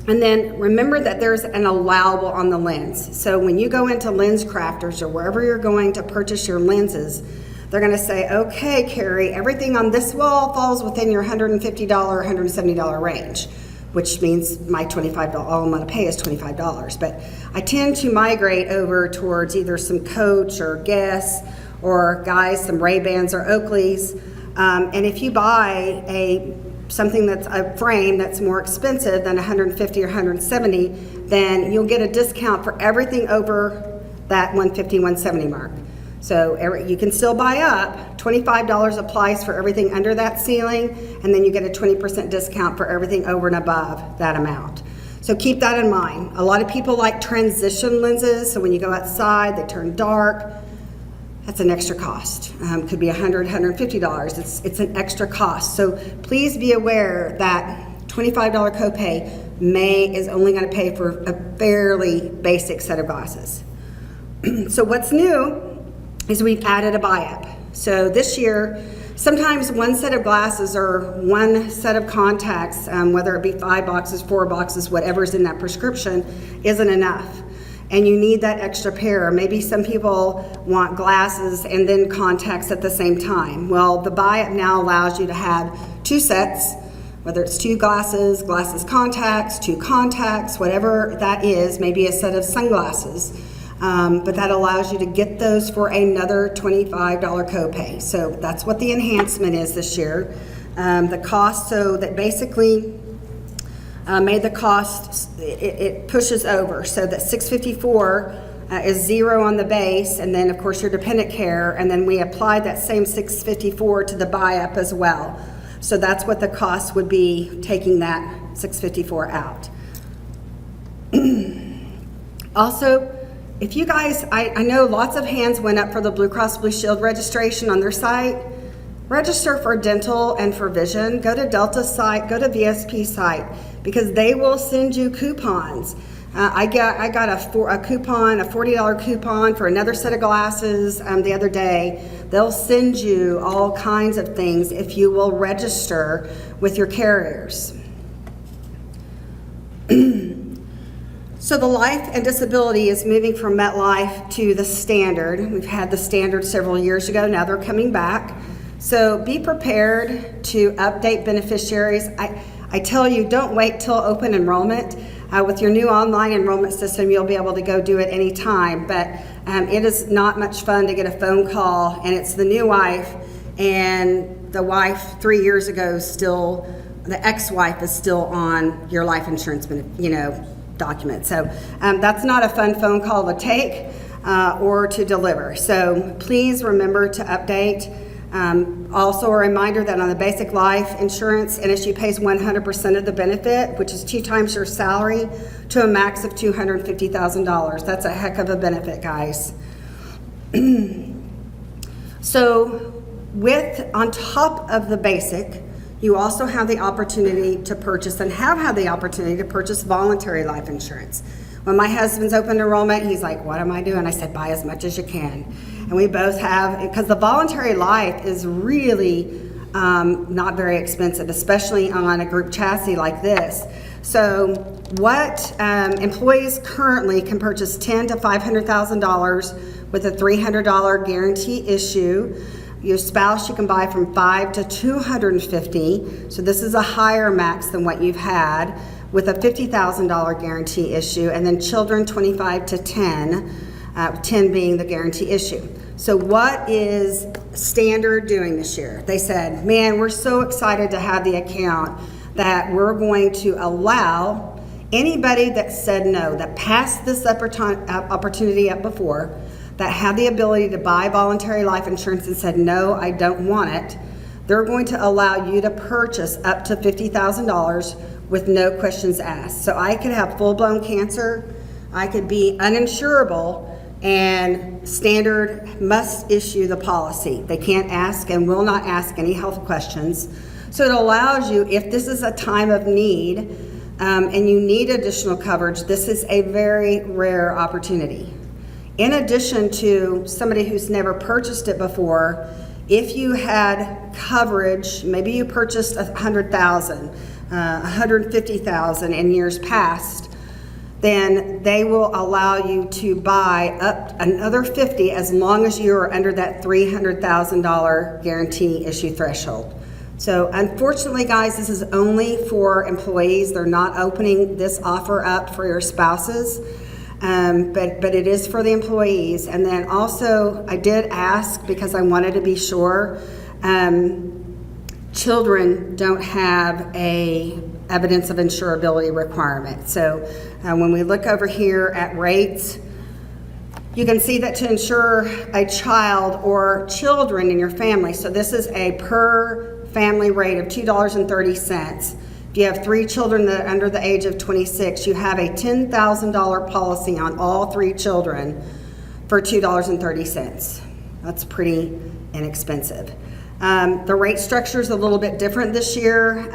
And then remember that there's an allowable on the lens. So when you go into Lens Crafters or wherever you're going to purchase your lenses, they're going to say, okay, Carrie, everything on this wall falls within your $150 or $170 range, which means my $25, all I'm going to pay is $25. But I tend to migrate over towards either some Coach or Guess, or guys, some Ray-Bans or Oakleys. And if you buy something that's a frame that's more expensive than $150 or $170, then you'll get a discount for everything over that $150, $170 mark. So you can still buy up. $25 applies for everything under that ceiling, and then you get a 20% discount for everything over and above that amount. So keep that in mind. A lot of people like transition lenses, so when you go outside, they turn dark. That's an extra cost. Could be $100, $150. It's an extra cost. So please be aware that $25 copay is only going to pay for a fairly basic set of glasses. So what's new is we've added a buy-up. So this year, sometimes one set of glasses or one set of contacts, whether it be 5 boxes, 4 boxes, whatever's in that prescription, isn't enough. And you need that extra pair. Maybe some people want glasses and then contacts at the same time. Well, the buy-up now allows you to have 2 sets, whether it's 2 glasses, contacts, 2 contacts, whatever that is, maybe a set of sunglasses. But that allows you to get those for another $25 copay. So that's what the enhancement is this year. The cost, so that basically made the cost, it pushes over, so that $654 is 0 on the base, and then of course your dependent care, and then we applied that same $654 to the buy-up as well. So that's what the cost would be, taking that $654 out. Also, if you guys, I know lots of hands went up for the Blue Cross Blue Shield registration on their site. Register for dental and for vision. Go to Delta's site, go to VSP site, because they will send you coupons. I got a coupon, a $40 coupon for another set of glasses the other day. They'll send you all kinds of things if you will register with your carriers. So the life and disability is moving from MetLife to the standard. We've had the standard several years ago, now they're coming back. So be prepared to update beneficiaries. I tell you, don't wait till open enrollment. With your new online enrollment system, you'll be able to go do it anytime, but it is not much fun to get a phone call and it's the new wife, and the wife 3 years ago the ex-wife is still on your life insurance, document. So that's not a fun phone call to take or to deliver. So please remember to update. Also a reminder that on the basic life insurance, NSU pays 100% of the benefit, which is 2 times your salary, to a max of $250,000. That's a heck of a benefit, guys. So on top of the basic, you also have the opportunity to purchase, and have had the opportunity to purchase, voluntary life insurance. When my husband's open enrollment, he's like, what am I doing? I said, buy as much as you can. And we both have, because the voluntary life is really not very expensive, especially on a group chassis like this. So what employees currently can purchase $10,000 to $500,000 with a $300 guarantee issue. Your spouse, you can buy from $500 to $250. So this is a higher max than what you've had, with a $50,000 guarantee issue, and then children 25 to 10, 10 being the guarantee issue. So what is Standard doing this year? They said, man, we're so excited to have the account that we're going to allow anybody that said no, that passed this opportunity up before, that had the ability to buy voluntary life insurance and said, no, I don't want it, they're going to allow you to purchase up to $50,000 with no questions asked. So I could have full-blown cancer, I could be uninsurable, and Standard must issue the policy. They can't ask and will not ask any health questions. So it allows you, if this is a time of need and you need additional coverage, this is a very rare opportunity. In addition to somebody who's never purchased it before, if you had coverage, maybe you purchased $100,000, $150,000 in years past, then they will allow you to buy up another 50 as long as you are under that $300,000 guarantee issue threshold. So unfortunately, guys, this is only for employees. They're not opening this offer up for your spouses, but it is for the employees. And then also, I did ask because I wanted to be sure, children don't have a evidence of insurability requirement. So when we look over here at rates, you can see that to insure a child or children in your family, so this is a per family rate of $2.30. If you have 3 children that are under the age of 26, you have a $10,000 policy on all 3 children for $2.30. That's pretty inexpensive. The rate structure is a little bit different this year.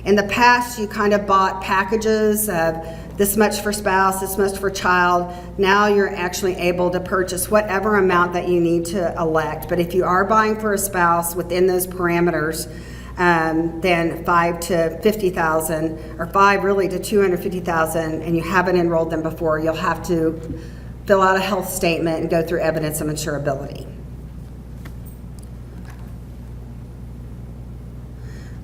In the past, you kind of bought packages of this much for spouse, this much for child. Now you're actually able to purchase whatever amount that you need to elect. But if you are buying for a spouse within those parameters, then $5,000 to $50,000, or $5,000 really to $250,000, and you haven't enrolled them before, you'll have to fill out a health statement and go through evidence of insurability.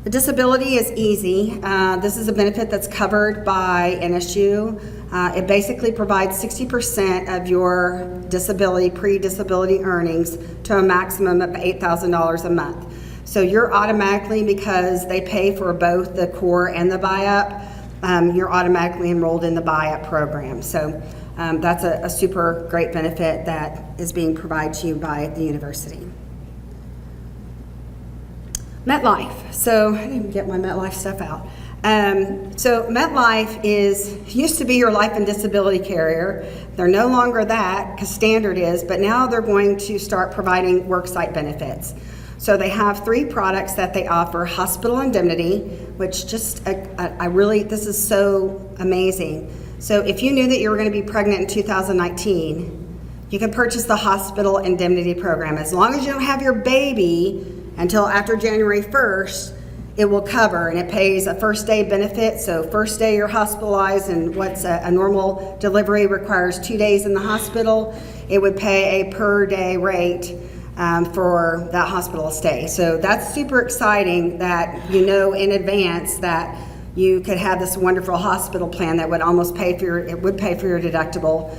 The disability is easy. This is a benefit that's covered by NSU. It basically provides 60% of your disability, pre-disability earnings to a maximum of $8,000 a month. So you're automatically, because they pay for both the core and the buy-up, you're automatically enrolled in the buy-up program. So that's a super great benefit that is being provided to you by the university. MetLife. So I didn't even get my MetLife stuff out. So MetLife used to be your life and disability carrier. They're no longer that, because Standard is, but now they're going to start providing worksite benefits. So they have 3 products that they offer: hospital indemnity, which just, this is so amazing. So if you knew that you were going to be pregnant in 2019, you can purchase the hospital indemnity program. As long as you don't have your baby until after January 1st, it will cover, and it pays a first day benefit. So first day you're hospitalized, and what's a normal delivery requires 2 days in the hospital, it would pay a per day rate for that hospital stay. So that's super exciting that you know in advance that you could have this wonderful hospital plan that would almost pay for your deductible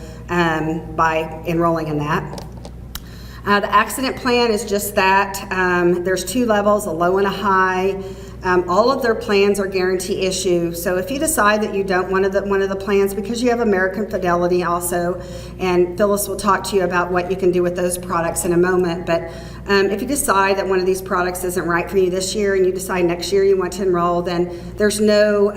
by enrolling in that. The accident plan is just that. There's 2 levels, a low and a high. All of their plans are guarantee issue. So if you decide that you don't want one of the plans, because you have American Fidelity also, and Phyllis will talk to you about what you can do with those products in a moment, but if you decide that one of these products isn't right for you this year and you decide next year you want to enroll, then there's no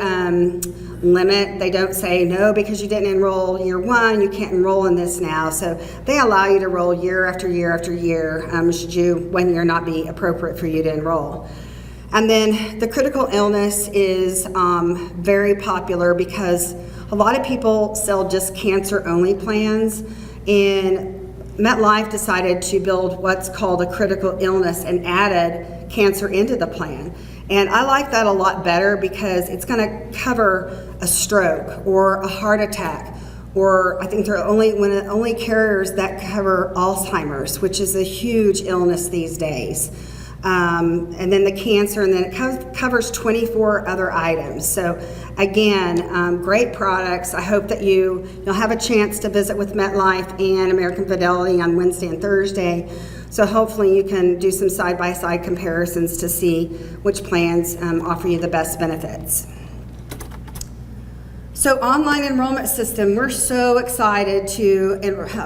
limit. They don't say, no, because you didn't enroll year 1, you can't enroll in this now. So they allow you to enroll year after year after year, should one year not be appropriate for you to enroll. And then the critical illness is very popular because a lot of people sell just cancer-only plans, and MetLife decided to build what's called a critical illness and added cancer into the plan. And I like that a lot better because it's going to cover a stroke or a heart attack, or I think they're only carriers that cover Alzheimer's, which is a huge illness these days. And then the cancer, and then it covers 24 other items. So again, great products. I hope that you'll have a chance to visit with MetLife and American Fidelity on Wednesday and Thursday. So hopefully you can do some side-by-side comparisons to see which plans offer you the best benefits. So online enrollment system, we're so excited to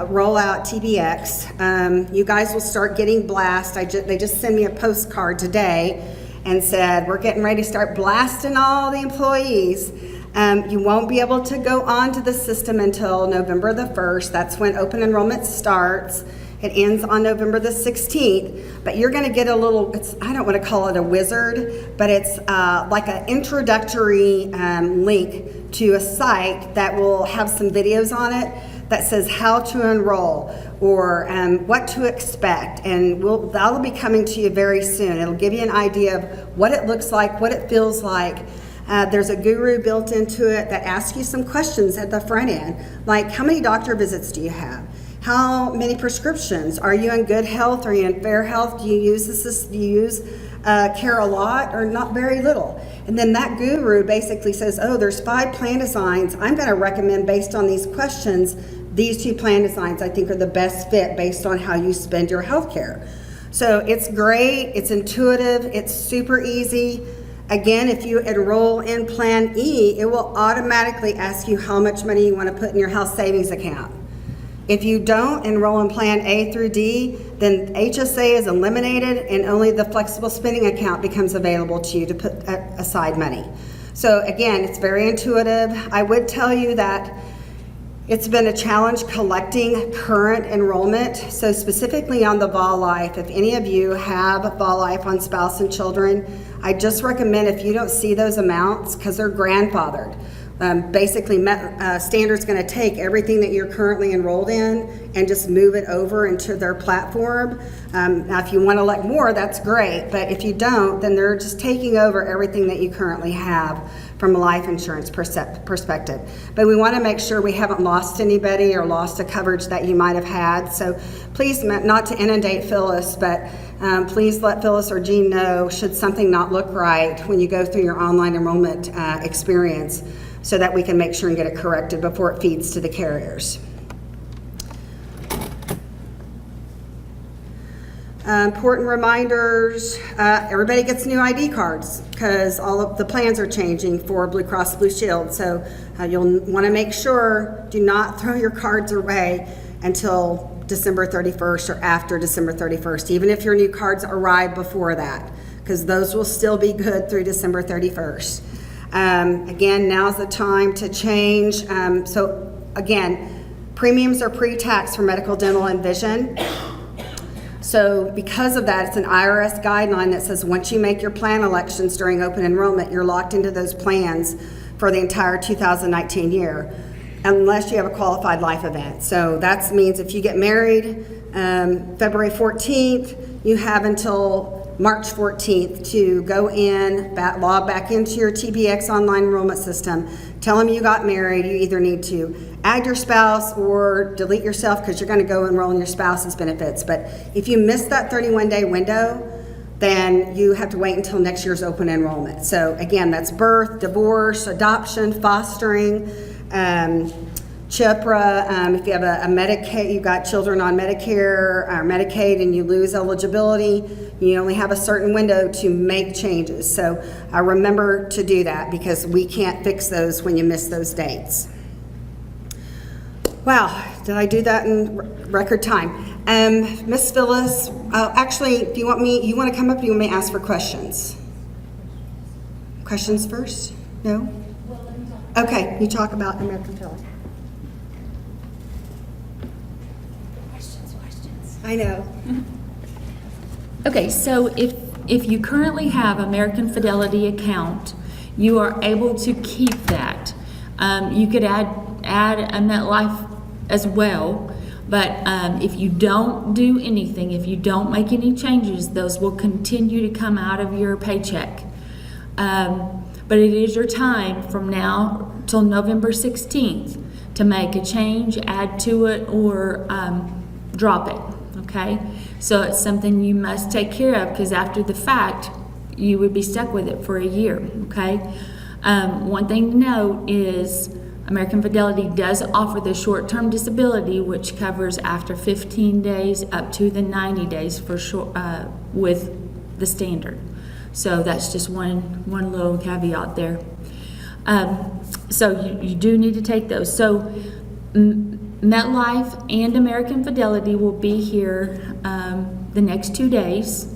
roll out TBX. You guys will start getting blasted. They just sent me a postcard today and said, we're getting ready to start blasting all the employees. You won't be able to go onto the system until November the 1st. That's when open enrollment starts. It ends on November the 16th, but you're going to get a little, I don't want to call it a wizard, but it's like an introductory link to a site that will have some videos on it that says how to enroll or what to expect, and that'll be coming to you very soon. It'll give you an idea of what it looks like, what it feels like. There's a guru built into it that asks you some questions at the front end, like how many doctor visits do you have? How many prescriptions? Are you in good health? Are you in fair health? Do you use this? Do you use care a lot or not very little? And then that guru basically says, oh, there's 5 plan designs. I'm going to recommend based on these questions, these 2 plan designs I think are the best fit based on how you spend your health care. So it's great, it's intuitive, it's super easy. Again, if you enroll in Plan E, it will automatically ask you how much money you want to put in your health savings account. If you don't enroll in Plan A through D, then HSA is eliminated and only the flexible spending account becomes available to you to put aside money. So again, it's very intuitive. I would tell you that it's been a challenge collecting current enrollment. So specifically on the Vol Life, if any of you have Vol Life on spouse and children, I just recommend if you don't see those amounts, because they're grandfathered. Basically, Standard's going to take everything that you're currently enrolled in and just move it over into their platform. Now, if you want to elect more, that's great. But if you don't, then they're just taking over everything that you currently have from a life insurance perspective. But we want to make sure we haven't lost anybody or lost a coverage that you might have had. So please, not to inundate Phyllis, but please let Phyllis or Jean know should something not look right when you go through your online enrollment experience, so that we can make sure and get it corrected before it feeds to the carriers. Important reminders, everybody gets new ID cards because all of the plans are changing for Blue Cross Blue Shield. So you'll want to make sure, do not throw your cards away until December 31st or after December 31st, even if your new cards arrive before that, because those will still be good through December 31st. Again, now's the time to change. So again, premiums are pre-tax for medical, dental, and vision. So because of that, it's an IRS guideline that says once you make your plan elections during open enrollment, you're locked into those plans for the entire 2019 year, unless you have a qualified life event. So that means if you get married February 14th, you have until March 14th to go in, log back into your TBX online enrollment system, tell them you got married. You either need to add your spouse or delete yourself because you're going to go enroll in your spouse's benefits. But if you miss that 31-day window, then you have to wait until next year's open enrollment. So again, that's birth, divorce, adoption, fostering, CHIPRA, if you have a Medicaid, you've got children on Medicare or Medicaid and you lose eligibility, you only have a certain window to make changes. So remember to do that because we can't fix those when you miss those dates. Wow, did I do that in record time? Miss Phyllis, actually, if you want to come up, you want me to ask for questions? Questions first? No? Okay, you talk about American Fidelity. I know. Okay, so if you currently have American Fidelity account, you are able to keep that. You could add a MetLife as well, but if you don't do anything, if you don't make any changes, those will continue to come out of your paycheck. But it is your time from now till November 16th to make a change, add to it, or drop it. Okay, so it's something you must take care of because after the fact, you would be stuck with it for a year. Okay, one thing to note is American Fidelity does offer the short-term disability, which covers after 15 days up to the 90 days for short with the standard. So that's just one little caveat there. So you do need to take those. So MetLife and American Fidelity will be here the next 2 days.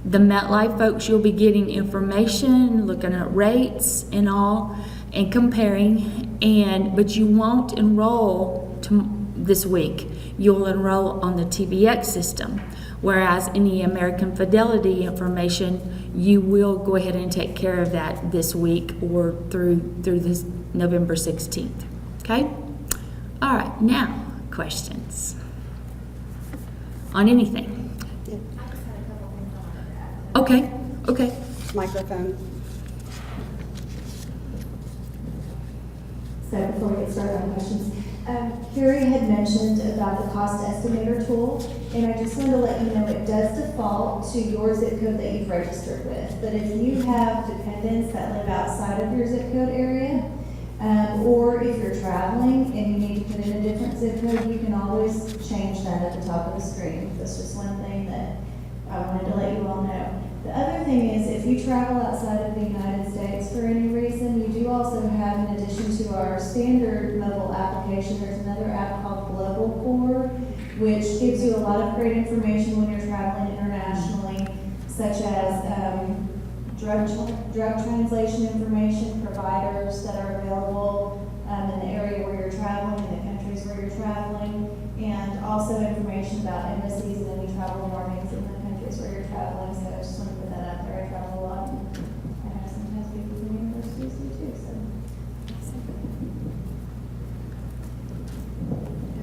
The MetLife folks, you'll be getting information, looking at rates and all, and comparing. But you won't enroll this week. You'll enroll on the TBX system. Whereas any American Fidelity information, you will go ahead and take care of that this week or through this November 16th. Okay? All right, now, questions on anything? Yeah. I just had a couple things I wanted to add. Okay. Microphone. So before we get started on questions, Carrie had mentioned about the cost estimator tool, and I just wanted to let you know it does default to your zip code that you've registered with. But if you have dependents that live outside of your zip code area, or if you're traveling and you need to put in a different zip code, you can always change that at the top of the screen. That's just one thing that I wanted to let you all know. The other thing is, if you travel outside of the United States for any reason, you do also have, in addition to our standard mobile application, there's another app called Global Core, which gives you a lot of great information when you're traveling internationally, such as drug translation information, providers that are available in the area where you're traveling, in the countries where you're traveling, and also information about embassies and any travel warnings in the countries where you're traveling. So I just want to put that out there. I travel a lot, and I have sometimes people from universities do too. So.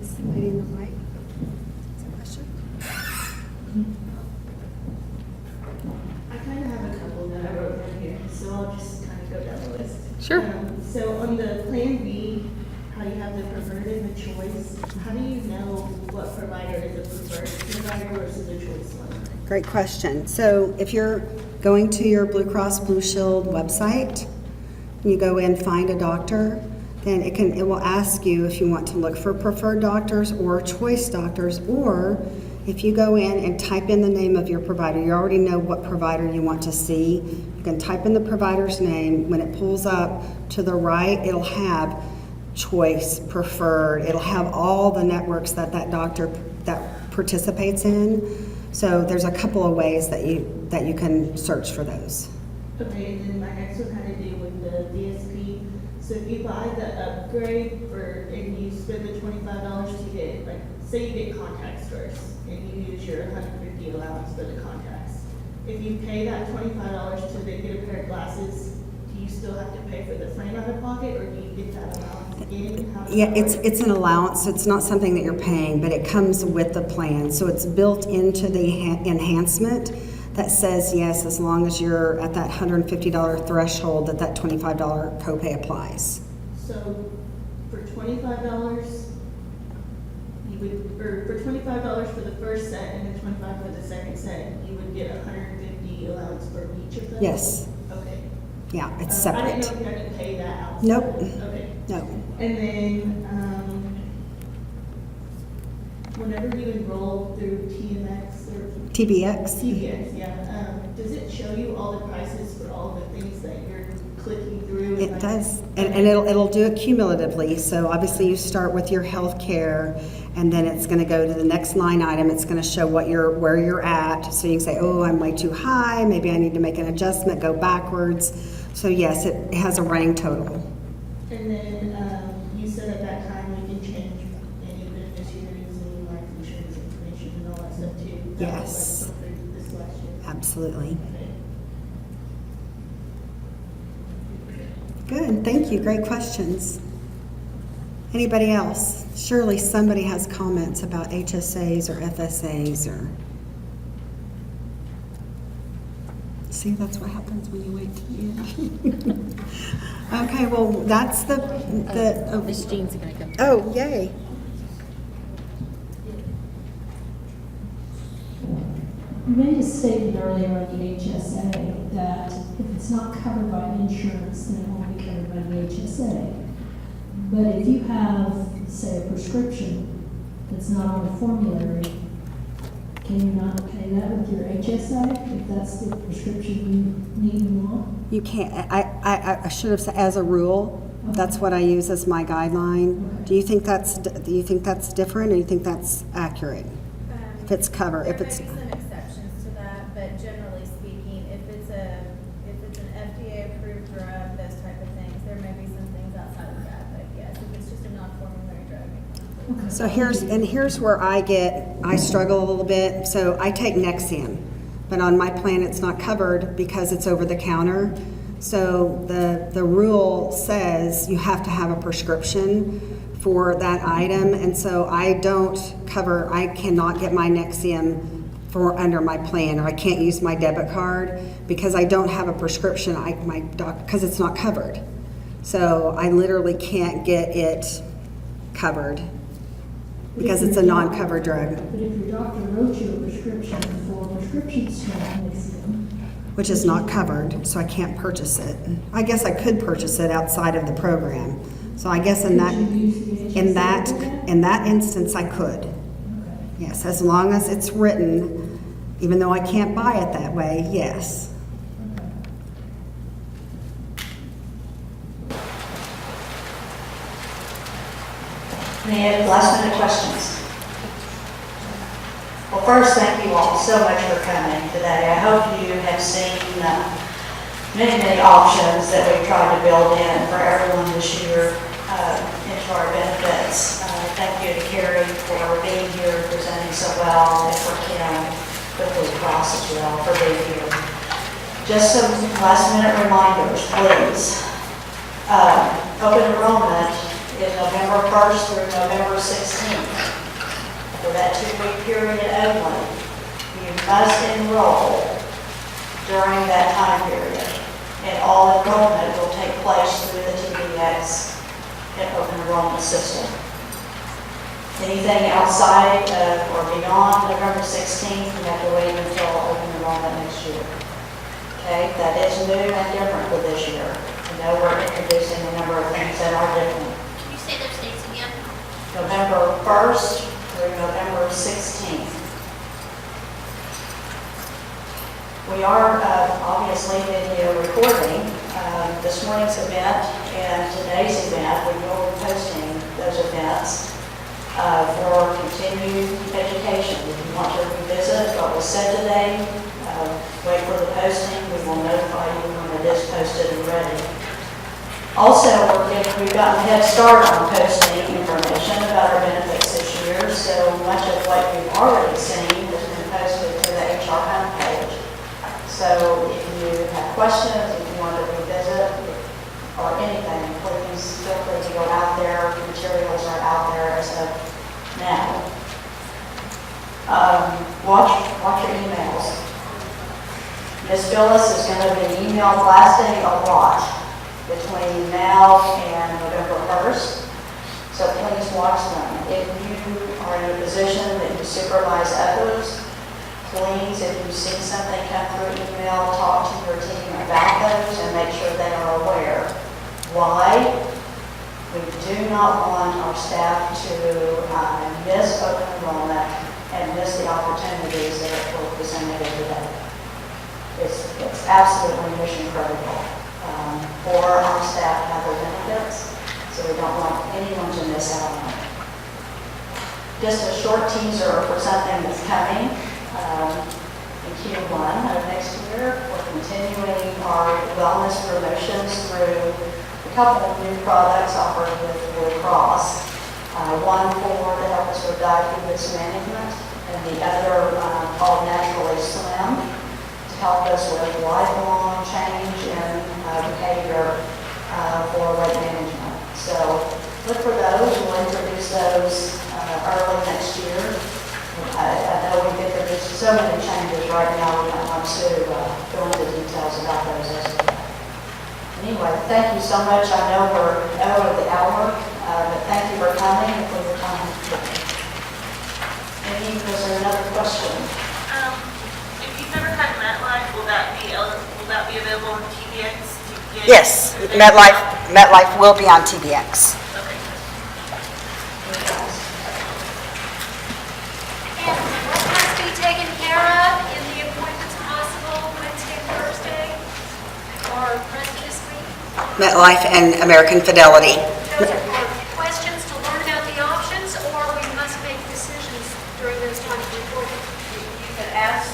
Is somebody in the mic? Is there a question? I kind of have a couple that I wrote down here, so I'll just kind of go down the list. Sure. So on the Plan B, how you have the preferred and the choice, how do you know what provider is a preferred provider versus a choice one? Great question. So if you're going to your Blue Cross Blue Shield website, you go in, find a doctor, then it will ask you if you want to look for preferred doctors or choice doctors, or if you go in and type in the name of your provider, you already know what provider you want to see. You can type in the provider's name. When it pulls up to the right, it'll have choice, preferred. It'll have all the networks that doctor that participates in. So there's a couple of ways that you can search for those. Okay, and then my next one had to do with the DSP. So if you buy the upgrade and you spend the $25 to get, like, say you get contacts first, and you use your $150 allowance for the contacts. If you pay that $25 to then get a pair of glasses, do you still have to pay for the frame out of pocket, or do you get that allowance again? How does Yeah, that work? it's an allowance. It's not something that you're paying, but it comes with the plan. So it's built into the enhancement that says, yes, as long as you're at that $150 threshold, that $25 copay applies. So for $25, you would, or for $25 for the first set and then $25 for the second set, you would get $150 allowance for each of them? Yes. Okay. Yeah, it's I didn't separate. know if you had to pay that out. Nope. Okay. No. And then, whenever you enroll through TMX or TBX? TVX, yeah, does it show you all the prices for all the things that you're clicking through? It does, and it'll do it cumulatively. So obviously you start with your health care, and then it's gonna go to the next line item. It's gonna show where you're at. So you can say, oh, I'm way too high, maybe I need to make an adjustment, go backwards. So yes, it has a running total. And then, you said at that time we can change any beneficiaries and life insurance information and all that stuff too? That was Yes. like something this last year? Absolutely. Okay. Good, thank you, great questions. Anybody else? Surely somebody has comments about HSAs or FSAs or... See, that's what happens when you wait till the end. Okay, well, that's the Miss Jean's gonna go. oh, yay. You made a statement earlier on the HSA that if it's not covered by insurance, then it won't be covered by the HSA. But if you have, say, a prescription that's not on the formulary, can you not pay that with your HSA if that's the prescription you need and want? You can't, I should have said, as a rule, that's what I use as my guideline. Do you think that's different, or you think that's accurate? If it's covered, if it's... There may be some exceptions to that, but generally speaking, if it's an FDA-approved drug, those type of things, there may be some things outside of that, but yes, if it's just a non-formulary drug. Okay. So here's where I struggle a little bit. So I take Nexium, but on my plan it's not covered because it's over the counter. So the rule says you have to have a prescription for that item, and so I cannot get my Nexium under my plan, or I can't use my debit card because I don't have a prescription. Because it's not covered. So I literally can't get it covered because it's a non-covered drug, But if your doctor wrote you a prescription for prescription strength Nexium, which is not covered, so I can't purchase it. I guess I could purchase it outside of the program. So I guess in that, could you use the HSA in that, for that? in that instance, I could. Okay. Yes, as long as it's written, even though I can't buy it that way, yes. Any last minute questions? Well, first, thank you all so much for coming today. I hope you have seen many options that we've tried to build in for everyone this year into our benefits. Thank you to Carrie for being here, presenting so well, and for Kim, Blue Cross as well, for being here. Just some last minute reminders, please. Open enrollment is November 1st through November 16th. For that 2-week period only, you must enroll during that time period. And all enrollment will take place through the TDX and open enrollment system. Anything outside or beyond November 16th, you have to wait until open enrollment next year. Okay, that is new and different for this year. I know we're introducing a number of things that are different. Can you say those dates again? November 1st through November 16th. We are obviously video recording this morning's event and today's event. We will be posting those events for continued education. If you want to revisit what was said today, wait for the posting. We will notify you when it is posted and ready. Also, we've gotten a head start on posting information about our benefits this year, so much of what you've already seen has been posted to the HR homepage. So if you have questions, if you want to revisit, or anything, please feel free to go out there. Materials are out there as of now. Watch your emails. Ms. Phyllis is going to be email blasting a lot between now and November 1st, so please watch them. If you are in a position that you supervise others, please, if you see something come through email, talk to your team about those and make sure they are aware. Why? We do not want our staff to miss open enrollment and miss the opportunities that were presented today. It's absolutely mission critical for our staff to have their benefits, so we don't want anyone to miss out on it. Just a short teaser for something that's coming in Q1 of next year. We're continuing our wellness promotions through a couple of new products offered with Blue Cross. One to help us with diabetes management, and the other called Naturally Slim, to help us with lifelong change in behavior for weight management. So look for those. We'll introduce those early next year. I know we've introduced so many changes right now. We don't want to go into details about those as of yet. Anyway, thank you so much. I know we're over the hour, but thank you for coming and for your time. Was there another question? If you've never had MetLife, will that be available on TVX to get? Yes, MetLife will be on TBX. Okay. And what has to be taken care of in the appointments possible Wednesday and Thursday or rest of this week? MetLife and American Fidelity. Those are for questions to learn about the options, or we must make decisions during those times before. You can ask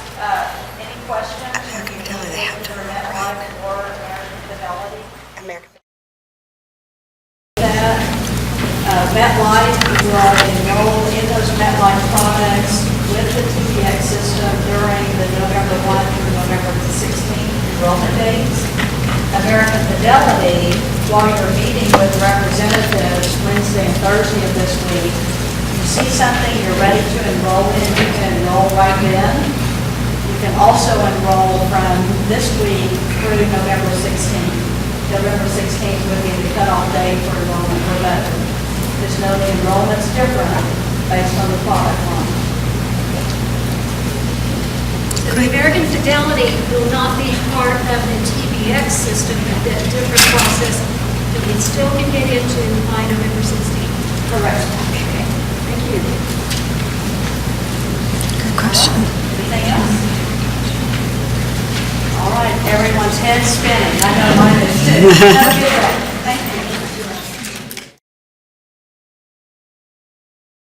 any questions. American Fidelity, they have to for MetLife or American Fidelity. American. That MetLife will enroll in those MetLife products with the TPX system during the November 1 through November 16th enrollment dates. American Fidelity, while you're meeting with representatives Wednesday and Thursday of this week, you see something you're ready to enroll in, you can enroll right then. You can also enroll from this week through November 16th. November 16th would be the cutoff date for enrollment for veterans. Just know the enrollment's different based on the product line. So the American Fidelity will not be part of the TBX system, a different process, but it still can get into by November 16th. Correct. Okay, thank you. Good question. Anything else? All right, everyone's head spinning. I know mine is too. Have a good